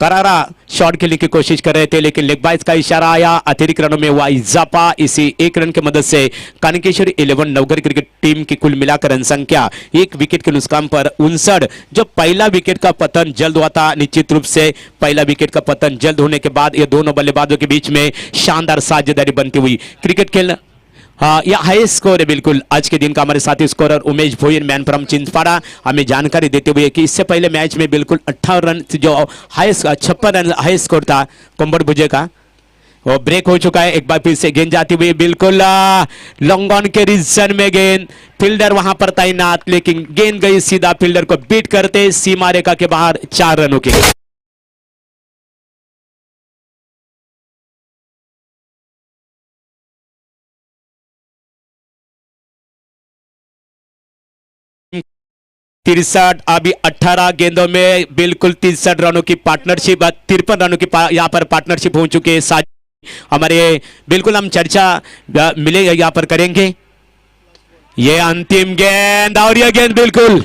करारा शॉट खेलने की कोशिश कर रहे थे लेकिन लेग बाइज का इशारा आया. अतिरिक्त रनों में हुआ इजाफा. इसी 1 रन की मदद से कनकेश्वरी 11 नवघर क्रिकेट टीम की कुल मिलाकर रन संख्या 1 विकेट के नुकसान पर 59. जो पहला विकेट का पतन जल्द हुआ था, निश्चित रूप से पहला विकेट का पतन जल्द होने के बाद ये दोनों बल्लेबाजों के बीच में शानदार साझेदारी बनती हुई क्रिकेट खेल. हाँ, यह हाई स्कोर है बिल्कुल आज के दिन का. हमारे साथी scorer Umesh Bhoyar man from Chinchpada हमें जानकारी देते हुए कि इससे पहले मैच में बिल्कुल 58 रन जो हाई 56 रन हाई स्कोर था कोम्बड़ भुजे का, वो ब्रेक हो चुका है. एक बार फिर से गेंद जाती हुई बिल्कुल लॉन्ग ऑन के रीजन में गेंद, फील्डर वहां पर तैनात लेकिन गेंद गई सीधा फील्डर को बीट करते सीमा रेखा के बाहर 4 रनों के लिए. तिरसठ, अभी 18 गेंदों में बिल्कुल 63 रनों की पार्टनरशिप, 53 रनों की यहाँ पर पार्टनरशिप हो चुके हैं. हमारे बिल्कुल हम चर्चा मिले यहाँ पर करेंगे. ये अंतिम गेंद और ये गेंद बिल्कुल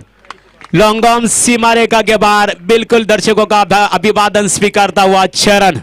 लॉन्ग ऑन सीमा रेखा के बाहर, बिल्कुल दर्शकों का अभिवादन स्वीकारता हुआ 6 रन.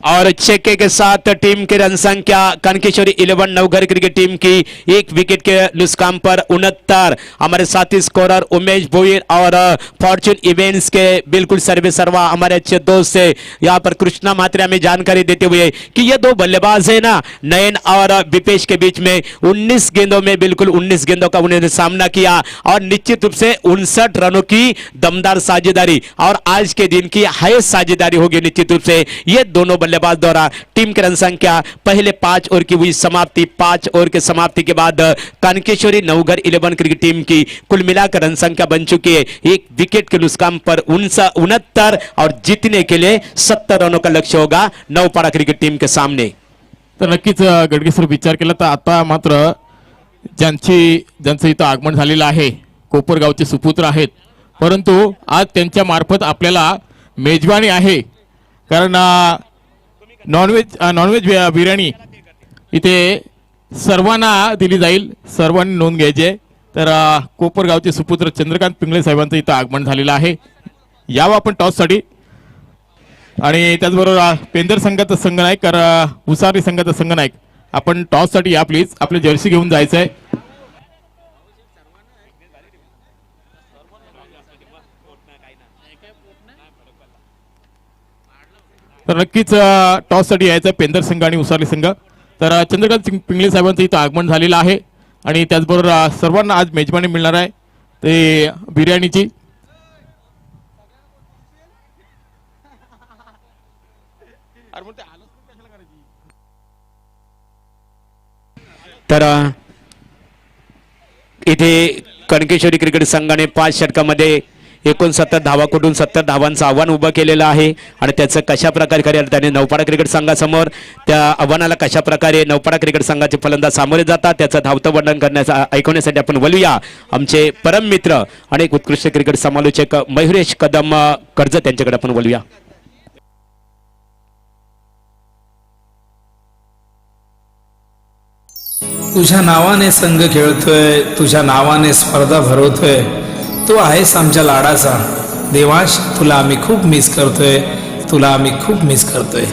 और छक्के के साथ टीम की रन संख्या कनकेश्वरी 11 नवघर क्रिकेट टीम की 1 विकेट के नुकसान पर 69. हमारे साथी स्कोरर उमेश भोयर और फॉर्चून इवेंट्स के बिल्कुल सर्वे सर्वा हमारे अच्छे दोस्त से यहाँ पर कृष्णा मात्रा में जानकारी देते हुए कि ये दो बल्लेबाज है ना, नयन और विपेश के बीच में 19 गेंदों में बिल्कुल 19 गेंदों का उन्होंने सामना किया और निश्चित रूप से 59 रनों की दमदार साझेदारी और आज के दिन की हाईएस्ट साझेदारी होगी. निश्चित रूप से ये दोनों बल्लेबाज द्वारा टीम की रन संख्या पहले 5 ओवर की हुई समाप्ति. 5 ओवर के समाप्ति के बाद कनकेश्वरी नवघर 11 क्रिकेट टीम की कुल मिलाकर रन संख्या बन चुकी है 1 विकेट के नुकसान पर 69 और जीतने के लिए 70 रनों का लक्ष्य होगा नवपाडा क्रिकेट टीम के सामने. तर नक्कीच गडगेसर विचार केला तर आता मात्र ज्यांचं इथं आगमन झालेलं आहे कोपरगावचे सुपुत्र आहेत, परंतु आज त्यांच्या मार्फत आपल्याला मेजवानी आहे. कारण नॉनव्हेज बिर्याणी इथे सर्वांना दिली जाईल, सर्वांनी नोंद घ्यायची आहे. तर कोपरगावचे सुपुत्र चंद्रकांत पिंगळे साहेबांचं इथं आगमन झालेलं आहे. यावं आपण टॉससाठी. आणि त्याचबरोबर पेंदर संघाचा संघनायक उसारी संघाचा संघनायक आपण टॉससाठी या प्लीज. आपले जर्सी घेऊन जायचं आहे. तर नक्कीच टॉससाठी यायचं पेंदर संघ आणि उसारली संघ. तर चंद्रकांत पिंगळे साहेबांचं इथं आगमन झालेलं आहे आणि त्याचबरोबर सर्वांना आज मेजबानी मिळणार आहे ते बिर्याणीची. तर इथे कनकेश्वरी क्रिकेट संघाने 5 षटकामध्ये 69 धावा कुठून 70 धावांचं आव्हान उभं केलेलं आहे आणि त्याचं कशा प्रकारे खऱ्या अर्थाने नवपाडा क्रिकेट संघासमोर त्या आव्हानाला कशा प्रकारे नवपाडा क्रिकेट संघाचे फलंदाज सामोरे जातात त्याचं धावतं वर्णन करण्याचा ऐकवण्यासाठी आपण बोलूया आमचे परम मित्र आणि एक उत्कृष्ट क्रिकेट समालोचक मयुरेश कदम कर्जत यांच्याकडे आपण बोलूया. तुझ्या नावाने संघ खेळतोय, तुझ्या नावाने स्पर्धा भरवतोय, तू आहेस आमच्या लाडाचा. देवांश तुला आम्ही खूप मिस करतोय. तुला आम्ही खूप मिस करतोय.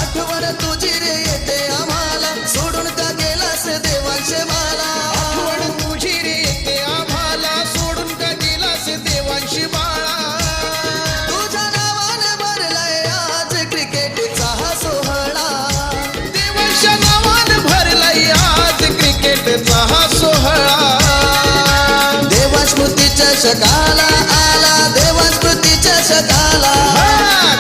आठवण तुझी रे येते आम्हाला सोडून का गेलास देवांशे मला आठवण तुझी रे येते आम्हाला सोडून का गेलास देवांशी बाळा तुझ्या नावाने भरलाय आज क्रिकेटचा हा सोहळा देवांच्या नावाने भरलाय आज क्रिकेटचा हा सोहळा देवास्मृतीच्या शकाला आला देवास्मृतीच्या शकाला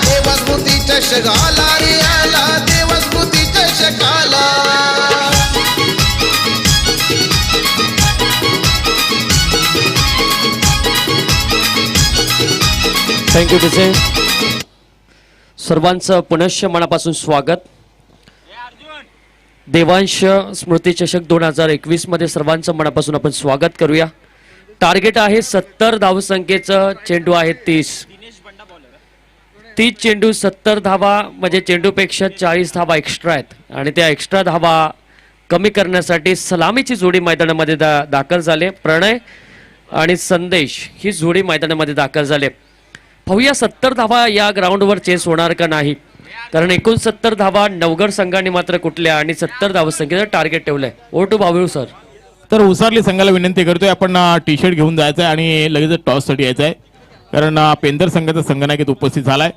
देवास्मृतीच्या शकाला रे आला देवास्मृतीच्या शकाला. थँक्यू तिचे सर्वांचं पुनश्च मनापासून स्वागत. देवांश स्मृती चषक 2021 मध्ये सर्वांचं मनापासून आपण स्वागत करूया. टार्गेट आहे 70 धावसंख्येचं, चेंडू आहे 30 चेंडू 70 धावा म्हणजे चेंडूपेक्षा 40 धावा एक्स्ट्रा आहेत आणि त्या एक्स्ट्रा धावा कमी करण्यासाठी सलामीची जोडी मैदानामध्ये दाखल झाले. प्रणय आणि संदेश ही जोडी मैदानामध्ये दाखल झाले. पाहूया 70 धावा या ग्राउंडवर चेस होणार का नाही, कारण 69 धावा नवगड संघाने मात्र कुठल्या आणि 70 धावसंख्येचं टार्गेट ठेवलंय. ओ टू भाऊ सर. तर उसारली संघाला विनंती करतोय आपण टी शर्ट घेऊन जायचं आहे आणि लगेच टॉससाठी यायचं आहे, कारण पेंदर संघाचा संघनायक उपस्थित झालाय.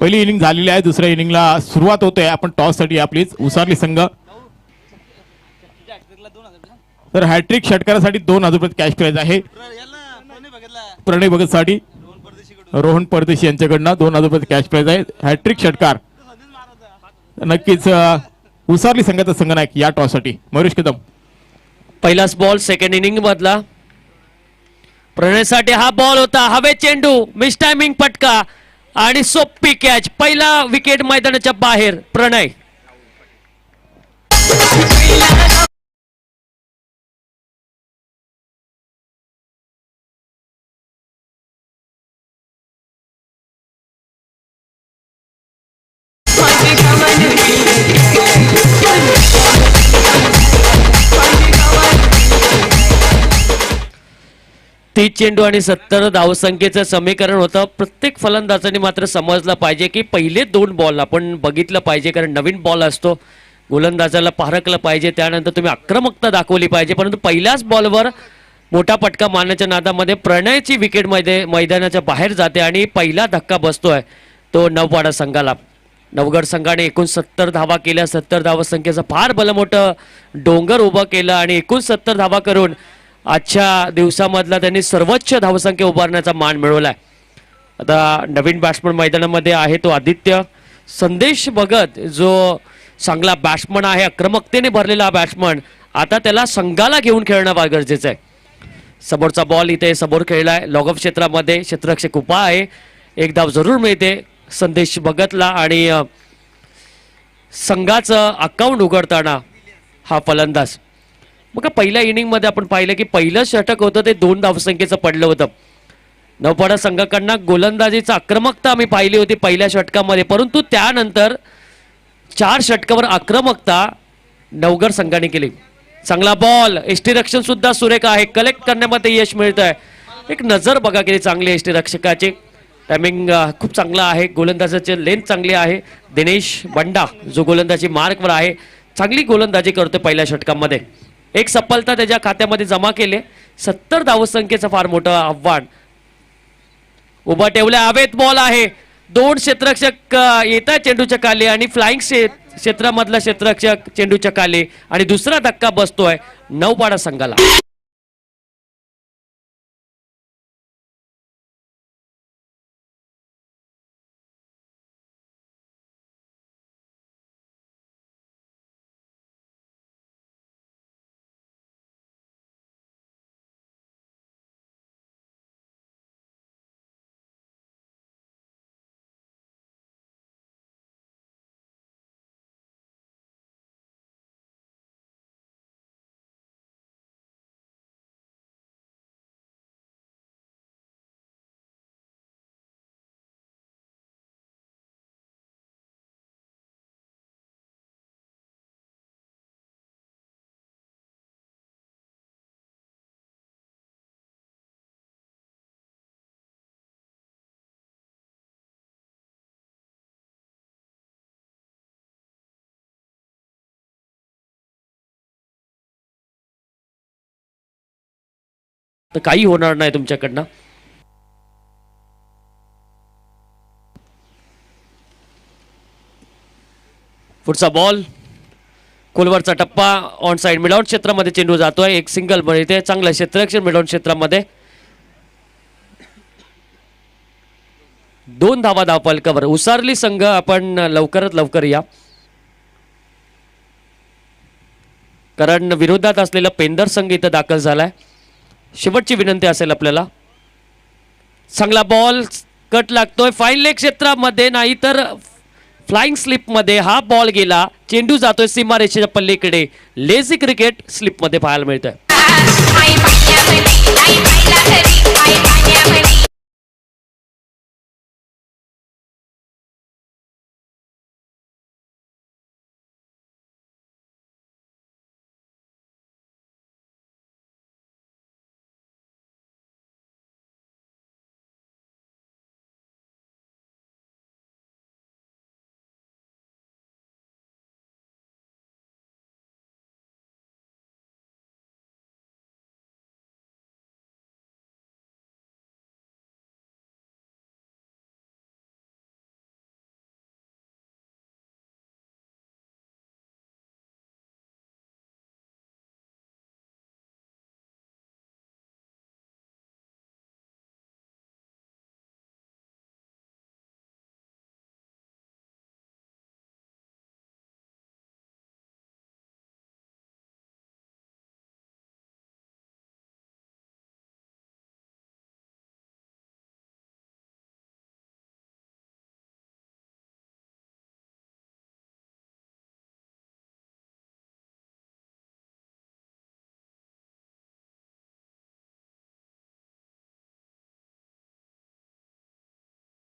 पहिली इनिंग झालेली आहे, दुसऱ्या इनिंगला सुरुवात होते. आपण टॉससाठी या प्लीज. उसारली संघ तर हॅट्रिक षटकारासाठी 2,000 रुपये कॅश प्राइज आहे. प्रणय भगतसाठी रोहन परदेशी यांच्याकडनं 2,000 रुपये कॅश प्राइज आहे. हॅट्रिक षटकार नक्कीच उसारली संघाचा संघनायक या टॉससाठी मयुरेश कदम. पहिलाच बॉल सेकंड इनिंग मधला प्रणयसाठी हा बॉल होता. हवे चेंडू मिस टायमिंग फटका आणि सोपी कॅच. पहिला विकेट मैदानाच्या बाहेर. प्रणय तीस चेंडू आणि 70 धावसंख्येचं समीकरण होतं. प्रत्येक फलंदाजाने मात्र समजलं पाहिजे की पहिले 2 बॉल आपण बघितलं पाहिजे, कारण नवीन बॉल असतो, गोलंदाजाला पारखलं पाहिजे, त्यानंतर तुम्ही आक्रमकता दाखवली पाहिजे. परंतु पहिल्याच बॉलवर मोठा पटका मारण्याच्या नादामध्ये प्रणयची विकेट मैदानाच्या बाहेर जाते आणि पहिला धक्का बसतोय तो नवपाडा संघाला. नवगड संघाने 69 धावा केल्या. 70 धावसंख्येचं फार भलं डोंगर उभं केलं आणि 69 धावा करून आजच्या दिवसामधला त्यांनी सर्वोच्च धावसंख्या उभारण्याचा मान मिळवलाय. आता नवीन बॅट्समन मैदानामध्ये आहे तो आदित्य. संदेश भगत जो चांगला बॅट्समन आहे, आक्रमकतेने भरलेला बॅट्समन, आता त्याला संघाला घेऊन खेळणं फार गरजेचं आहे. समोरचा बॉल इथे समोर खेळलाय लॉग ऑफ क्षेत्रामध्ये. क्षेत्ररक्षक उभा आहे. एक धाव जरूर मिळते संदेश भगतला आणि संघाचं अकाउंट उघडताना हा फलंदाज. मग पहिल्या इनिंगमध्ये आपण पाहिलं की पहिलं षटक होतं ते 2 धावसंख्येचं पडलं होतं. नवपाडा संघाकडनं गोलंदाजीची आक्रमकता आम्ही पाहिली होती पहिल्या षटकामध्ये, परंतु त्यानंतर 4 षटकावर आक्रमकता नवगड संघाने केली. चांगला बॉल. एसटी रक्षण सुद्धा सुरेख आहे. कलेक्ट करण्यामध्ये यश मिळत आहे. एक नजर बघा किती चांगली एसटी रक्षकाची. टायमिंग खूप चांगला आहे. गोलंदाजाची लेंथ चांगली आहे. दिनेश बंडा जो गोलंदाजी मार्कवर आहे, चांगली गोलंदाजी करतोय पहिल्या षटकामध्ये. एक सफलता त्याच्या खात्यामध्ये जमा केली. 70 धावसंख्येचं फार मोठं आव्हान उभा ठेवलं. हवेत बॉल आहे. 2 क्षेत्ररक्षक येत आहे चेंडूच्या खाली आणि फ्लाइंग क्षेत्रामधला क्षेत्ररक्षक चेंडूच्या खाली आणि दुसरा धक्का बसतोय नवपाडा संघाला. तर काही होणार नाही तुमच्याकडनं. पुढचा बॉल, कोलवरचा टप्पा, ऑन साइड मिडआउट क्षेत्रामध्ये चेंडू जातोय. एक सिंगल मिळते, चांगलं क्षेत्ररक्षण मिडआउट क्षेत्रामध्ये. 2 धावा धावफलकावर उसारली संघ. आपण लवकरात लवकर या, कारण विरोधात असलेला पेंदर संघ इथं दाखल झालाय. शेवटची विनंती असेल आपल्याला. चांगला बॉल कट लागतोय फाईन लेग क्षेत्रामध्ये, नाही तर फ्लाइंग स्लिप मध्ये हा बॉल गेला. चेंडू जातोय सीमारेषेच्या पल्लीकडे. लेझी क्रिकेट स्लिप मध्ये पाहायला मिळतंय.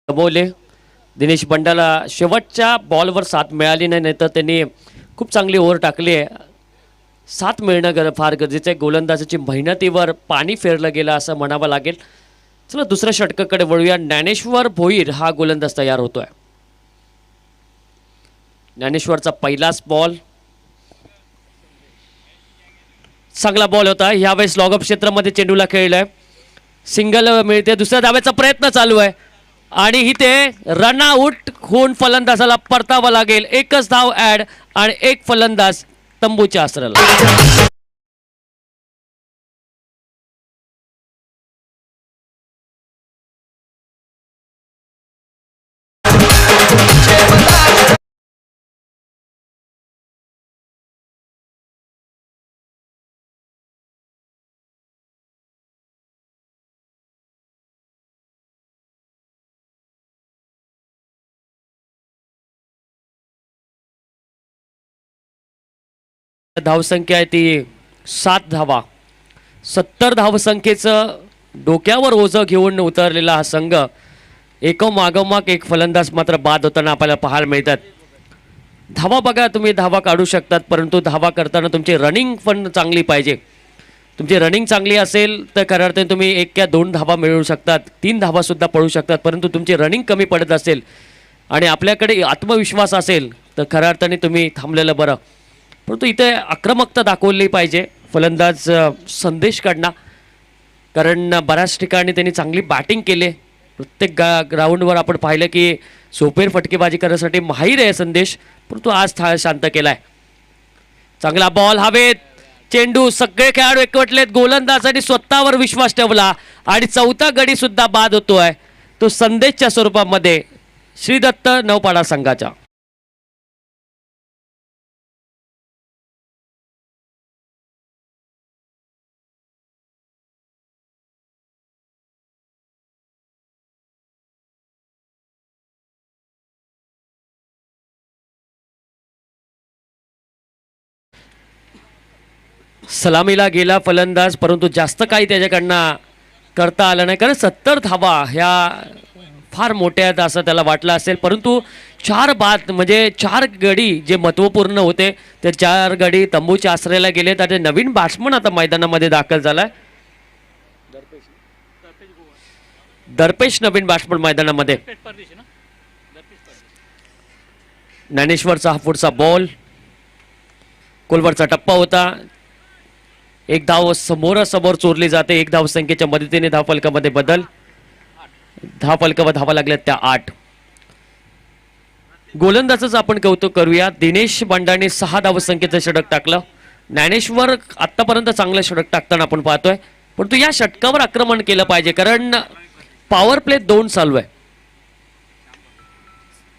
गमवले. दिनेश बंडाला शेवटच्या बॉलवर साथ मिळाली नाही, तर त्यांनी खूप चांगली ओव्हर टाकली आहे. साथ मिळणं फार गरजेचं आहे. गोलंदाजाची मेहनतीवर पाणी फेरलं गेलं असं म्हणावं लागेल. चला दुसऱ्या षटकाकडे वळूया. ज्ञानेश्वर भोईर हा गोलंदाज तयार होतोय. ज्ञानेश्वरचा पहिलाच बॉल, चांगला बॉल होता. यावेळेस लॉगअप क्षेत्रामध्ये चेंडूला खेळलाय. सिंगल मिळते. दुसऱ्या धाव्याचा प्रयत्न चालू आहे आणि इथे रनआउट होऊन फलंदाजाला परतावं लागेल. एकच धाव ऍड आणि एक फलंदाज तंबूच्या आसराला. धावसंख्या आहे ती 7 धावा. 70 धावसंख्येचं डोक्यावर ओझं घेऊन उतरलेला हा संघ. मागोमाग एक फलंदाज मात्र बाद होताना आपल्याला पाहायला मिळतात. धावा बघा, तुम्ही धावा काढू शकतात, परंतु धावा करताना तुमची रनिंग पण चांगली पाहिजे. तुमची रनिंग चांगली असेल तर खऱ्या अर्थाने तुम्ही 1 किंवा 2 धावा मिळवू शकतात, 3 धावा सुद्धा पडू शकतात. परंतु तुमची रनिंग कमी पडत असेल आणि आपल्याकडे आत्मविश्वास असेल तर खऱ्या अर्थाने तुम्ही थांबलेलं बरं. परंतु इथे आक्रमकता दाखवली पाहिजे फलंदाज संदेश काढणं, कारण बऱ्याच ठिकाणी त्यांनी चांगली बॅटिंग केली. प्रत्येक ग्राउंडवर आपण पाहिलं की सोपेर फटकेबाजी करण्यासाठी माहीर आहे संदेश, परंतु आज शांत केलाय. चांगला बॉल हवेत, चेंडू, सगळे खेळाडू एकवटलेत. गोलंदाजाने स्वतःवर विश्वास ठेवला आणि चौथा गडी सुद्धा बाद होतोय, तो संदेशच्या स्वरूपामध्ये श्रीदत्त नौपाडा संघाच्या. सलामीला गेला फलंदाज, परंतु जास्त काही त्याच्याकडनं करता आलं नाही, कारण 70 धावा ह्या फार मोठ्या आहेत असं त्याला वाटलं असेल. परंतु 4 बाद म्हणजे 4 गडी जे महत्त्वपूर्ण होते ते 4 गडी तंबूच्या आसऱ्याला गेलेत. आणि नवीन बॅट्समन आता मैदानामध्ये दाखल झालाय. दर्पेश नवीन बॅट्समन मैदानामध्ये. ज्ञानेश्वरचा हा पुढचा बॉल, कोलवरचा टप्पा होता. एक धाव समोरासमोर चोरली जाते. एक धावसंख्येच्या मदतीने धावफलकामध्ये बदल. धावफलकावर धावा लागल्यात त्या 8. गोलंदाजच आपण कौतुक करूया. दिनेश बंडाने 6 धावसंख्येचं षटक टाकलं. ज्ञानेश्वर आतापर्यंत चांगलं षटक टाकताना आपण पाहतोय, परंतु या षटकावर आक्रमण केलं पाहिजे कारण पॉवर प्ले 2 चालू आहे.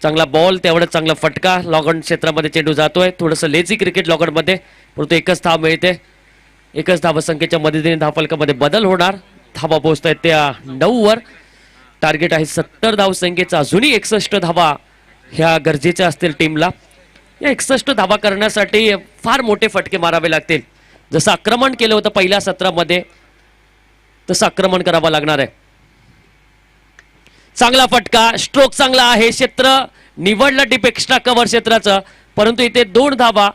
चांगला बॉल, तेवढा चांगला फटका. लॉगऑन क्षेत्रामध्ये चेंडू जातोय. थोडंसं लेझी क्रिकेट लॉगऑन मध्ये, परंतु एकच धाव मिळते. एकच धावसंख्येच्या मदतीने धावफलकामध्ये बदल होणार. धावा पोहोचत आहेत त्या 9 वर. टार्गेट आहे 70 धावसंख्येचा. अजूनही 61 धावा ह्या गरजेच्या असतील टीमला. या 61 धावा करण्यासाठी फार मोठे फटके मारावे लागतील. जसं आक्रमण केलं होतं पहिल्या सत्रामध्ये तसं आक्रमण करावं लागणार आहे. चांगला फटका, स्ट्रोक चांगला आहे. क्षेत्र निवडलं डीप एक्स्ट्रा कव्हर क्षेत्राचं, परंतु इथे 2 धावा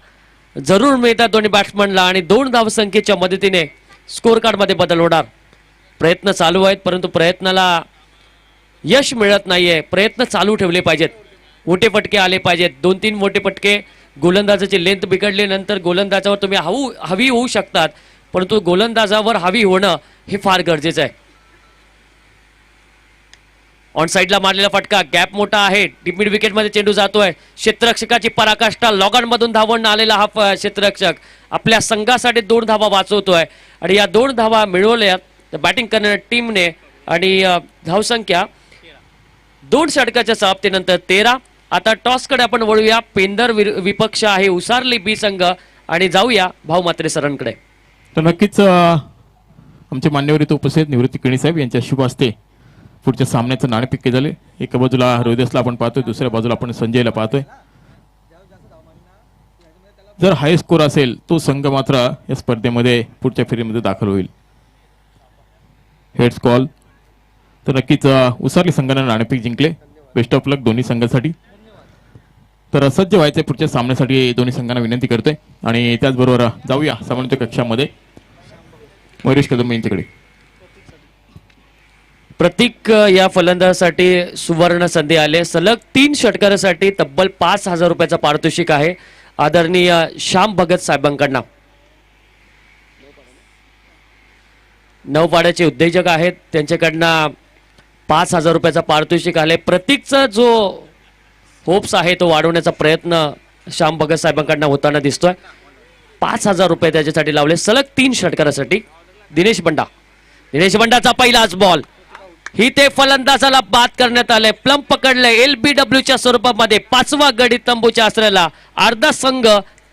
जरूर मिळतात दोन्ही बॅट्समनला आणि 2 धावसंख्येच्या मदतीने स्कोर कार्ड मध्ये बदल होणार. प्रयत्न चालू आहेत, परंतु प्रयत्नाला यश मिळत नाहीये. प्रयत्न चालू ठेवले पाहिजेत. मोठे फटके आले पाहिजेत. 2-3 मोठे फटके. गोलंदाजाची लेंथ बिघडल्यानंतर गोलंदाजावर तुम्ही हवी होऊ शकतात, परंतु गोलंदाजावर हवी होणं हे फार गरजेचं आहे. ऑन साईडला मारलेला फटका, गॅप मोठा आहे. डीप मिड विकेट मध्ये चेंडू जातोय. क्षेत्ररक्षकाची पराकाष्ठा. लॉगऑन मधून धावून आलेला हा क्षेत्ररक्षक आपल्या संघासाठी 2 धावा वाचवतोय आणि या 2 धावा मिळवल्या बॅटिंग करणाऱ्या टीमने आणि धावसंख्या 2 षटकाच्या समाप्तीनंतर 13. आता टॉसकडे आपण वळूया. पेंदर विपक्ष आहे उसारली बी संघ आणि जाऊया भाऊ मात्रे सरांकडे. तर नक्कीच आमचे मान्यवर इथे उपस्थित निवृत्ती केणी साहेब यांच्या शुभ हस्ते पुढच्या सामन्याचं नाणेफेक झाले. एका बाजूला रोहिदासला आपण पाहतोय, दुसऱ्या बाजूला आपण संजयला पाहतोय. जर हाय स्कोर असेल तो संघ मात्र या स्पर्धेमध्ये पुढच्या फेरीमध्ये दाखल होईल. Heads call. तर नक्कीच उसारली संघाने नाणेफेक जिंकले. बेस्ट ऑफ लक दोन्ही संघांसाठी. तर सज्ज व्हायचे पुढच्या सामन्यासाठी दोन्ही संघांना विनंती करतोय आणि त्याचबरोबर जाऊया सामान्य कक्षामध्ये मयुरेश कदम यांच्याकडे. प्रतीक या फलंदाजासाठी सुवर्ण संधी आले. सलग 3 षटकारासाठी तब्बल 5,000 रुपयाचा पारितोषिक आहे आदरणीय श्याम भगत साहेबांकडनं. 9 पाड्याचे उद्योजक आहेत, त्यांच्याकडनं 5,000 रुपयाचा पारितोषिक आले. प्रतीकचा जो होप्स आहे तो वाढवण्याचा प्रयत्न श्याम भगत साहेबांकडनं होताना दिसतोय. 5,000 रुपये त्याच्यासाठी लावले सलग 3 षटकारासाठी. दिनेश बंडाचा पहिलाच बॉल. ही ते फलंदाजाला बाद करण्यात आले. प्लम पकडले LBWच्या स्वरूपामध्ये. 5वा गडी तंबूच्या आश्रयाला. अर्धा संघ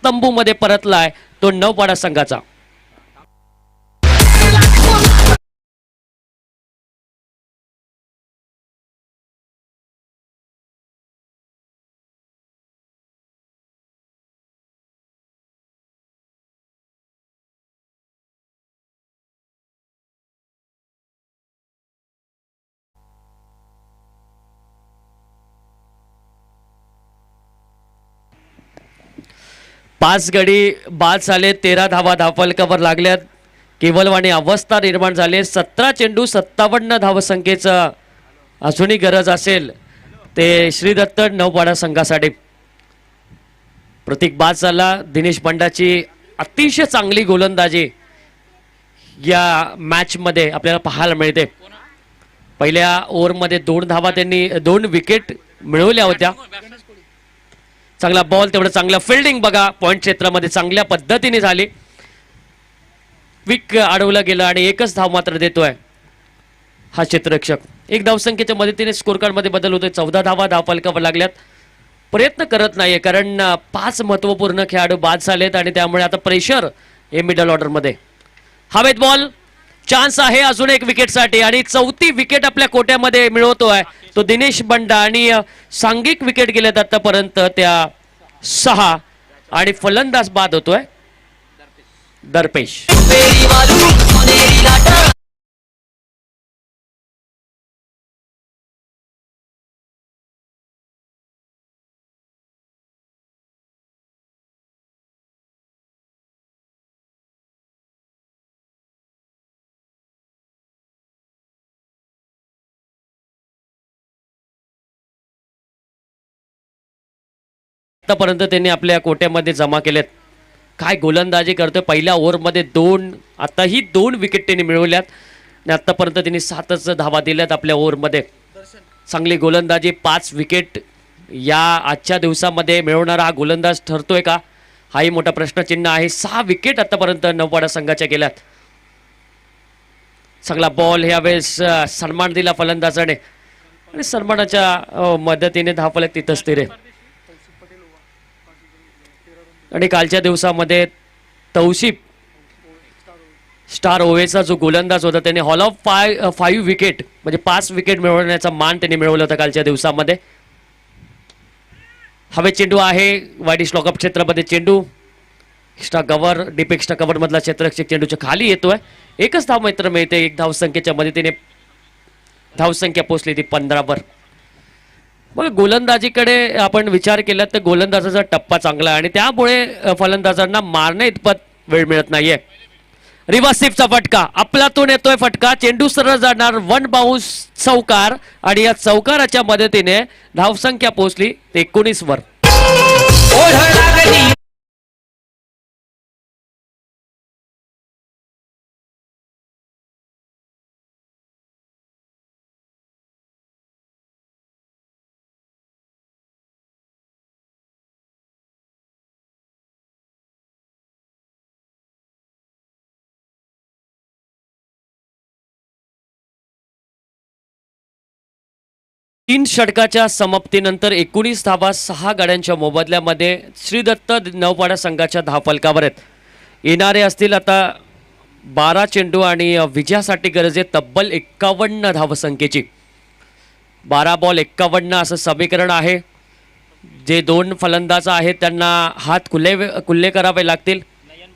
तंबूमध्ये परतलाय, तो 9 पाडा संघाचा. पाच गडी बाद झाले. 13 धावा धावफलकावर लागल्यात. केवलवाणी अवस्था निर्माण झाले. 17 चेंडू 57 धावसंख्येचं अजूनही गरज असेल ते श्रीदत्त 9 पाडा संघासाठी. प्रतीक बाद झाला. दिनेश बंडाची अतिशय चांगली गोलंदाजी या मॅच मध्ये आपल्याला पाहायला मिळते. पहिल्या ओव्हरमध्ये 2 धावा त्यांनी 2 विकेट मिळवल्या होत्या. चांगला बॉल, तेवढं चांगलं फिल्डिंग बघा. पॉइंट क्षेत्रामध्ये चांगल्या पद्धतीने झाली. क्विक अडवलं गेलं आणि एकच धाव मात्र देतोय हा क्षेत्ररक्षक. 1 धावसंख्येच्या मदतीने स्कोर कार्ड मध्ये बदल होतोय. 14 धावा धावफलकावर लागल्यात. प्रयत्न करत नाहीये कारण 5 महत्वपूर्ण खेळाडू बाद झालेत आणि त्यामुळे आता प्रेशर हे मिडल ऑर्डर मध्ये. हवेत बॉल, चान्स आहे अजून 1 विकेटसाठी आणि 4थी विकेट आपल्या कोट्यामध्ये मिळवतोय तो दिनेश बंडा आणि सांघिक विकेट गेल्यात आतापर्यंत त्या 6 आणि फलंदाज बाद होतोय दरपेश. आतापर्यंत त्यांनी आपल्या कोट्यामध्ये जमा केलेत. काय गोलंदाजी करतोय. पहिल्या ओव्हरमध्ये आताही 2 विकेट त्यांनी मिळवल्यात आणि आतापर्यंत त्यांनी 7च धावा दिल्यात आपल्या ओव्हरमध्ये. चांगली गोलंदाजी, 5 विकेट या आजच्या दिवसामध्ये मिळवणारा हा गोलंदाज ठरतोय का, हाही मोठा प्रश्नचिन्ह आहे. 6 विकेट आतापर्यंत नौपाडा संघाच्या गेल्यात. चांगला बॉल यावेळेस सन्मान दिला फलंदाजाने आणि सन्मानाच्या मदतीने धावफलक तिथं स्थिर आहे. आणि कालच्या दिवसामध्ये तौसिफ स्टार ओवेचा जो गोलंदाज होता त्याने हॉल ऑफ 5 विकेट म्हणजे 5 विकेट मिळवण्याचा मान त्यांनी मिळवला होता कालच्या दिवसामध्ये. हवे चेंडू आहे वाईडिश लॉकअप क्षेत्रामध्ये. चेंडू extra cover, deep extra cover मधला क्षेत्ररक्षक चेंडूच्या खाली येतोय. एकच धाव मात्र मिळते. 1 धावसंख्येच्या मदतीने धावसंख्या पोहोचली ती 15 वर. मग गोलंदाजीकडे आपण विचार केला तर गोलंदाजाचा टप्पा चांगला आहे आणि त्यामुळे फलंदाजांना मारणे इतपत वेळ मिळत नाहीये. रिव्हर्सिव्हचा फटका आपल्यातून येतोय. फटका चेंडू सरळ जाणार, 1 बाउन्स चौकार आणि या चौकाराच्या मदतीने धावसंख्या पोहोचली 19 वर. तीन षटकाच्या समाप्तीनंतर 19 धावा 6 गाड्यांच्या मोबदल्यामध्ये श्रीदत्त नौपाडा संघाच्या धावफलकावर आहेत. येणारे असतील आता 12 चेंडू आणि विजयासाठी गरज आहे तब्बल 51 धावसंख्येची. 12 बॉल 51 असं समीकरण आहे. जे 2 फलंदाज आहेत त्यांना हात खुले करावे लागतील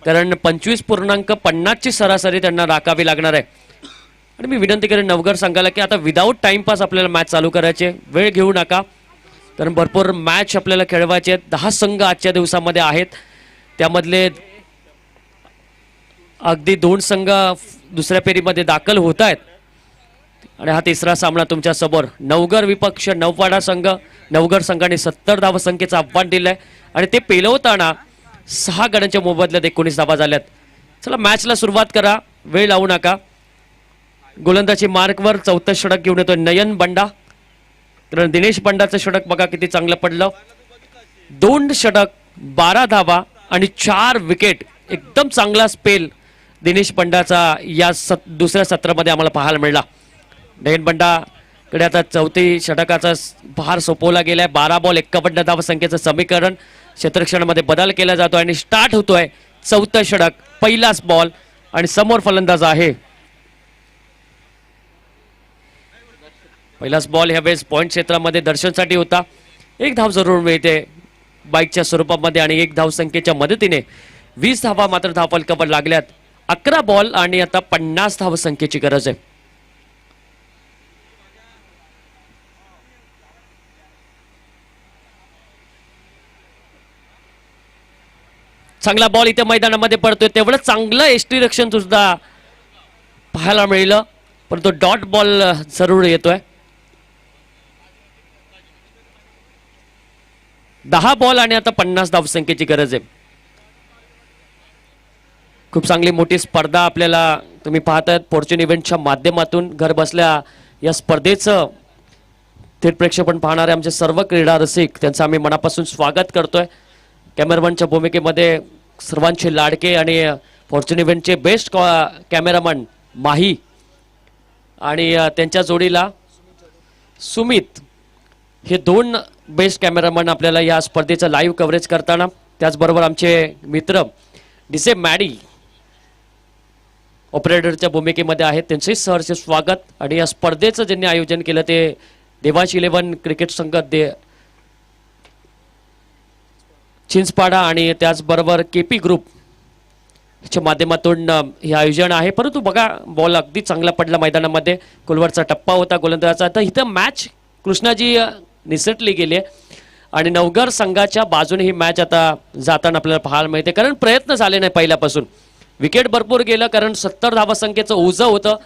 कारण 25.50 ची सरासरी त्यांना राखावी लागणार आहे. आणि मी विनंती करेन नवघर संघाला की आता विदाऊट टाइमपास आपल्याला मॅच चालू करायचे, वेळ घेऊ नका कारण भरपूर मॅच आपल्याला खेळवायचे आहेत. 10 संघ आजच्या दिवसामध्ये आहेत, त्यामधले अगदी 2 संघ दुसऱ्या फेरीमध्ये दाखल होत आहेत आणि हा तिसरा सामना तुमच्या समोर. नवघर विपक्ष नौपाडा संघ. नवघर संघाने 70 धावसंख्येचं आव्हान दिलंय आणि ते पेलवताना 6 गड्यांच्या मोबदल्यात 19 धावा झाल्यात. चला मॅचला सुरुवात करा, वेळ लावू नका. गोलंदाजी मार्कवर 4थं षटक घेऊन येतोय नयन बंडा. कारण दिनेश बंडाचं षटक बघा किती चांगलं पडलं. 2 षटक 12 धावा आणि 4 विकेट. एकदम चांगला स्पेल दिनेश बंडाचा या दुसऱ्या सत्रामध्ये आम्हाला पाहायला मिळाला. नयन बंडाकडे आता 4थी षटकाचा भार सोपवला गेलाय. 12 बॉल 51 धावसंख्येचं समीकरण क्षेत्ररक्षणामध्ये बदल केला जातोय आणि स्टार्ट होतोय 4थं षटक. पहिलाच बॉल आणि समोर फलंदाज आहे. पहिलाच बॉल ह्यावेळेस पॉईंट क्षेत्रामध्ये दर्शनसाठी होता. 1 धाव जरूर मिळते बाईकच्या स्वरूपामध्ये आणि 1 धावसंख्येच्या मदतीने 20 धावा मात्र धावफलकावर लागल्यात. 11 बॉल आणि आता 50 धावसंख्येची गरज आहे. चांगला बॉल इथे मैदानामध्ये पडतोय. तेवढं चांगलं एसटी रक्षण सुद्धा पाहायला मिळालं परंतु डॉट बॉल जरूर येतोय. 10 बॉल आणि आता 50 धावसंख्येची गरज आहे. खूप चांगली मोठी स्पर्धा आपल्याला तुम्ही पाहताय फॉर्च्यून इव्हेंटच्या माध्यमातून. घर बसल्या या स्पर्धेचं थेट प्रेक्षेपण पाहणारे आमचे सर्व क्रीडा रसिक त्यांचं आम्ही मनापासून स्वागत करतोय. कॅमेरामनच्या भूमिकेमध्ये सर्वांचे लाडके आणि फॉर्च्यून इव्हेंटचे बेस्ट कॅमेरामन माही आणि त्यांच्या जोडीला सुमित हे 2 बेस्ट कॅमेरामन आपल्याला या स्पर्धेचं लाईव्ह कव्हरेज करताना. त्याचबरोबर आमचे मित्र डिसे मॅडी ऑपरेटरच्या भूमिकेमध्ये आहेत. त्यांचे सहर्ष स्वागत. आणि या स्पर्धेचं ज्यांनी आयोजन केलं ते देवाश 11 क्रिकेट संघ चिंचपाडा आणि त्याचबरोबर केपी ग्रुप च्या माध्यमातून हे आयोजन आहे. परंतु बघा बॉल अगदी चांगला पडला मैदानामध्ये. कुलवरचा टप्पा होता गोलंदाजाचा. तर इथं मॅच कृष्णाजी निसटली गेली आणि नवघर संघाच्या बाजूने ही मॅच आता जाताना आपल्याला पाहायला मिळते कारण प्रयत्न झाले नाही पहिल्यापासून. विकेट भरपूर गेलं कारण 70 धावसंख्येचं ओझं होतं.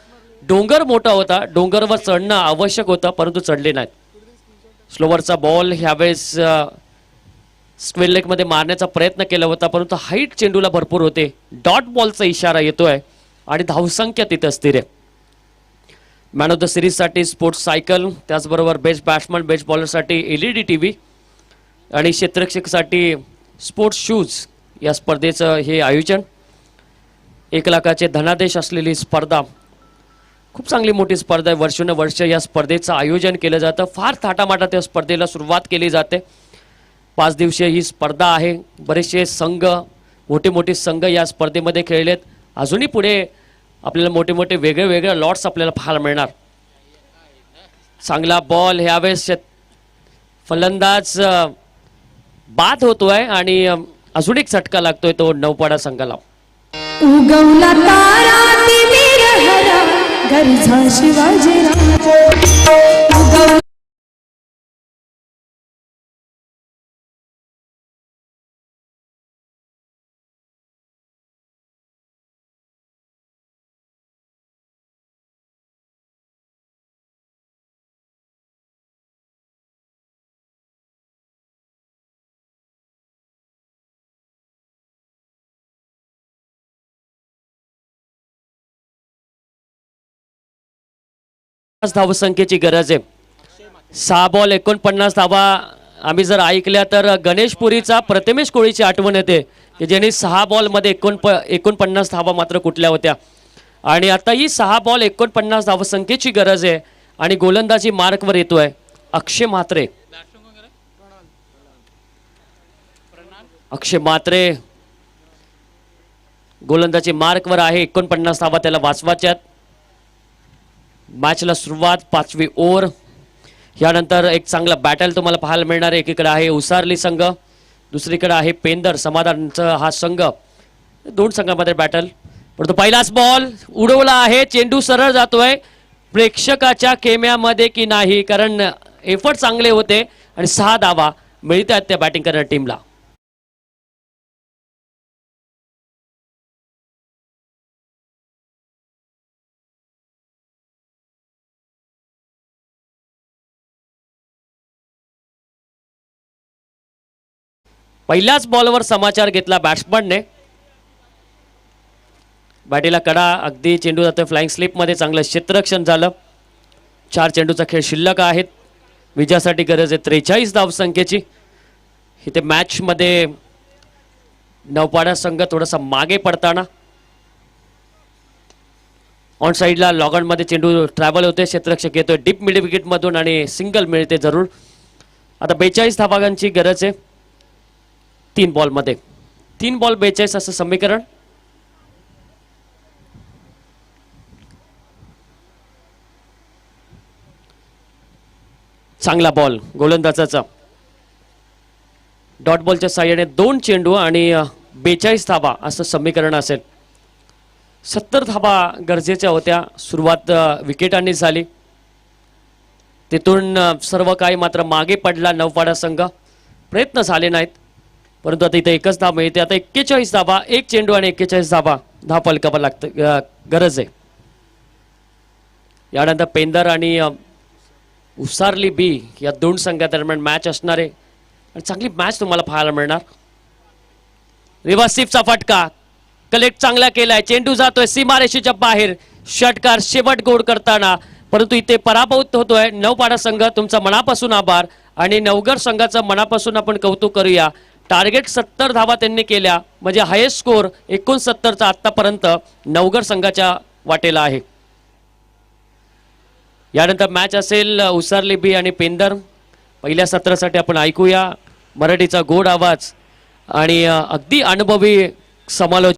डोंगर मोठा होता, डोंगरवर चढणं आवश्यक होतं परंतु चढले नाहीत. स्लोवरचा बॉल ह्यावेळेस स्क्वेअर लेग मध्ये मारण्याचा प्रयत्न केला होता, परंतु हाईट चेंडूला भरपूर होते. डॉट बॉलचा इशारा येतोय आणि धावसंख्या तिथे स्थिर आहे. मॅन ऑफ द सिरीज साठी स्पोर्ट्स सायकल, त्याचबरोबर बेस्ट बॅट्समन बेस्ट बॉलरसाठी LED TV आणि क्षेत्ररक्षकसाठी स्पोर्ट्स शूज या स्पर्धेचं हे आयोजन. 1 लाखाचे धनादेश असलेली स्पर्धा, खूप चांगली मोठी स्पर्धा आहे. वर्षोनवर्ष या स्पर्धेचं आयोजन केलं जातं. फार थाटामाटात या स्पर्धेला सुरुवात केली जाते. 5 दिवसीय ही स्पर्धा आहे. बरेचसे संघ, मोठे मोठे संघ या स्पर्धेमध्ये खेळलेत. अजूनही पुढे आपल्याला मोठे मोठे वेगळे वेगळे लॉट्स आपल्याला पाहायला मिळणार. चांगला बॉल ह्यावेळेस फलंदाज बाद होतोय आणि अजून एक झटका लागतोय तो नौपाडा संघाला. उगवला तारा तिमिर हरा गरजा शिवाजीराव. धावसंख्येची गरज आहे. 6 बॉल 49 धावा आम्ही जर ऐकल्या तर गणेशपुरीचा प्रथमेश कोळीची आठवण येते की ज्यांनी 6 बॉलमध्ये 49 धावा मात्र कुठल्या होत्या. आणि आता ही 6 बॉल 49 धावसंख्येची गरज आहे आणि गोलंदाजी मार्कवर येतोय अक्षय म्हात्रे. अक्षय म्हात्रे गोलंदाजी मार्कवर आहे. 49 धावा त्याला वाचवायच्यात. मॅचला सुरुवात 5वी ओव्हर. यानंतर एक चांगला बॅटल तुम्हाला पाहायला मिळणार आहे. एकीकडे आहे उसारली संघ, दुसरीकडे आहे पेंदर समाधानचा हा संघ. 2 संघांमध्ये बॅटल. परंतु पहिलाच बॉल उडवला आहे. चेंडू सरळ जातोय प्रेक्षकाच्या खेम्यामध्ये की नाही, कारण एफर्ट चांगले होते आणि 6 धावा मिळत आहेत त्या बॅटिंग करणाऱ्या टीमला. पहिल्याच बॉलवर समाचार घेतला बॅट्समनने. बॅटीला कडा, अगदी चेंडू जातोय फ्लाइंग स्लिपमध्ये. चांगलं क्षेत्ररक्षण झालं. 4 चेंडूचा खेळ शिल्लक आहेत. विजयासाठी गरज आहे 43 धावसंख्येची. इथे मॅचमध्ये नौपाडा संघ थोडासा मागे पडताना. ऑन साईडला लॉगॉनमध्ये चेंडू ट्रॅव्हल होते. क्षेत्ररक्षक येतोय डीप मिड विकेटमधून आणि सिंगल मिळते जरूर. आता 42 धावांची गरज आहे 3 बॉलमध्ये. 3 बॉल 42 असं समीकरण. चांगला बॉल गोलंदाजाचा. डॉट बॉलच्या साह्याने 2 चेंडू आणि 42 धावा असं समीकरण असेल. 70 धावा गरजेच्या होत्या. सुरुवात विकेटांनी झाली. तिथून सर्व काही मात्र मागे पडला नौपाडा संघ. प्रयत्न झाले नाहीत, परंतु आता इथे एकच धाव मिळते. आता 41 धावा, 1 चेंडू आणि 41 धावा फलकावर लागतं गरज आहे. यानंतर पेंदर आणि उसारली बी या 2 संघादरम्यान मॅच असणार आहे आणि चांगली मॅच तुम्हाला पाहायला मिळणार. रिव्हर्सिफचा फटका कलेक्ट चांगला केलाय. चेंडू जातोय सीमारेषेच्या बाहेर. षटकार शेवट गोड करताना, परंतु इथे पराभूत होतोय नौपाडा संघ. तुमचा मनापासून आभार आणि नवघर संघाचं मनापासून आपण कौतुक करूया. टार्गेट 70 धावा त्यांनी केल्या, म्हणजे हायेस्ट स्कोर 69चा आतापर्यंत नवघर संघाच्या वाटेला आहे. यानंतर मॅच असेल उसारली बी आणि पेंदर. पहिल्या सत्रासाठी आपण ऐकूया मराठीचा गोड आवाज आणि अगदी अनुभवी समालोचक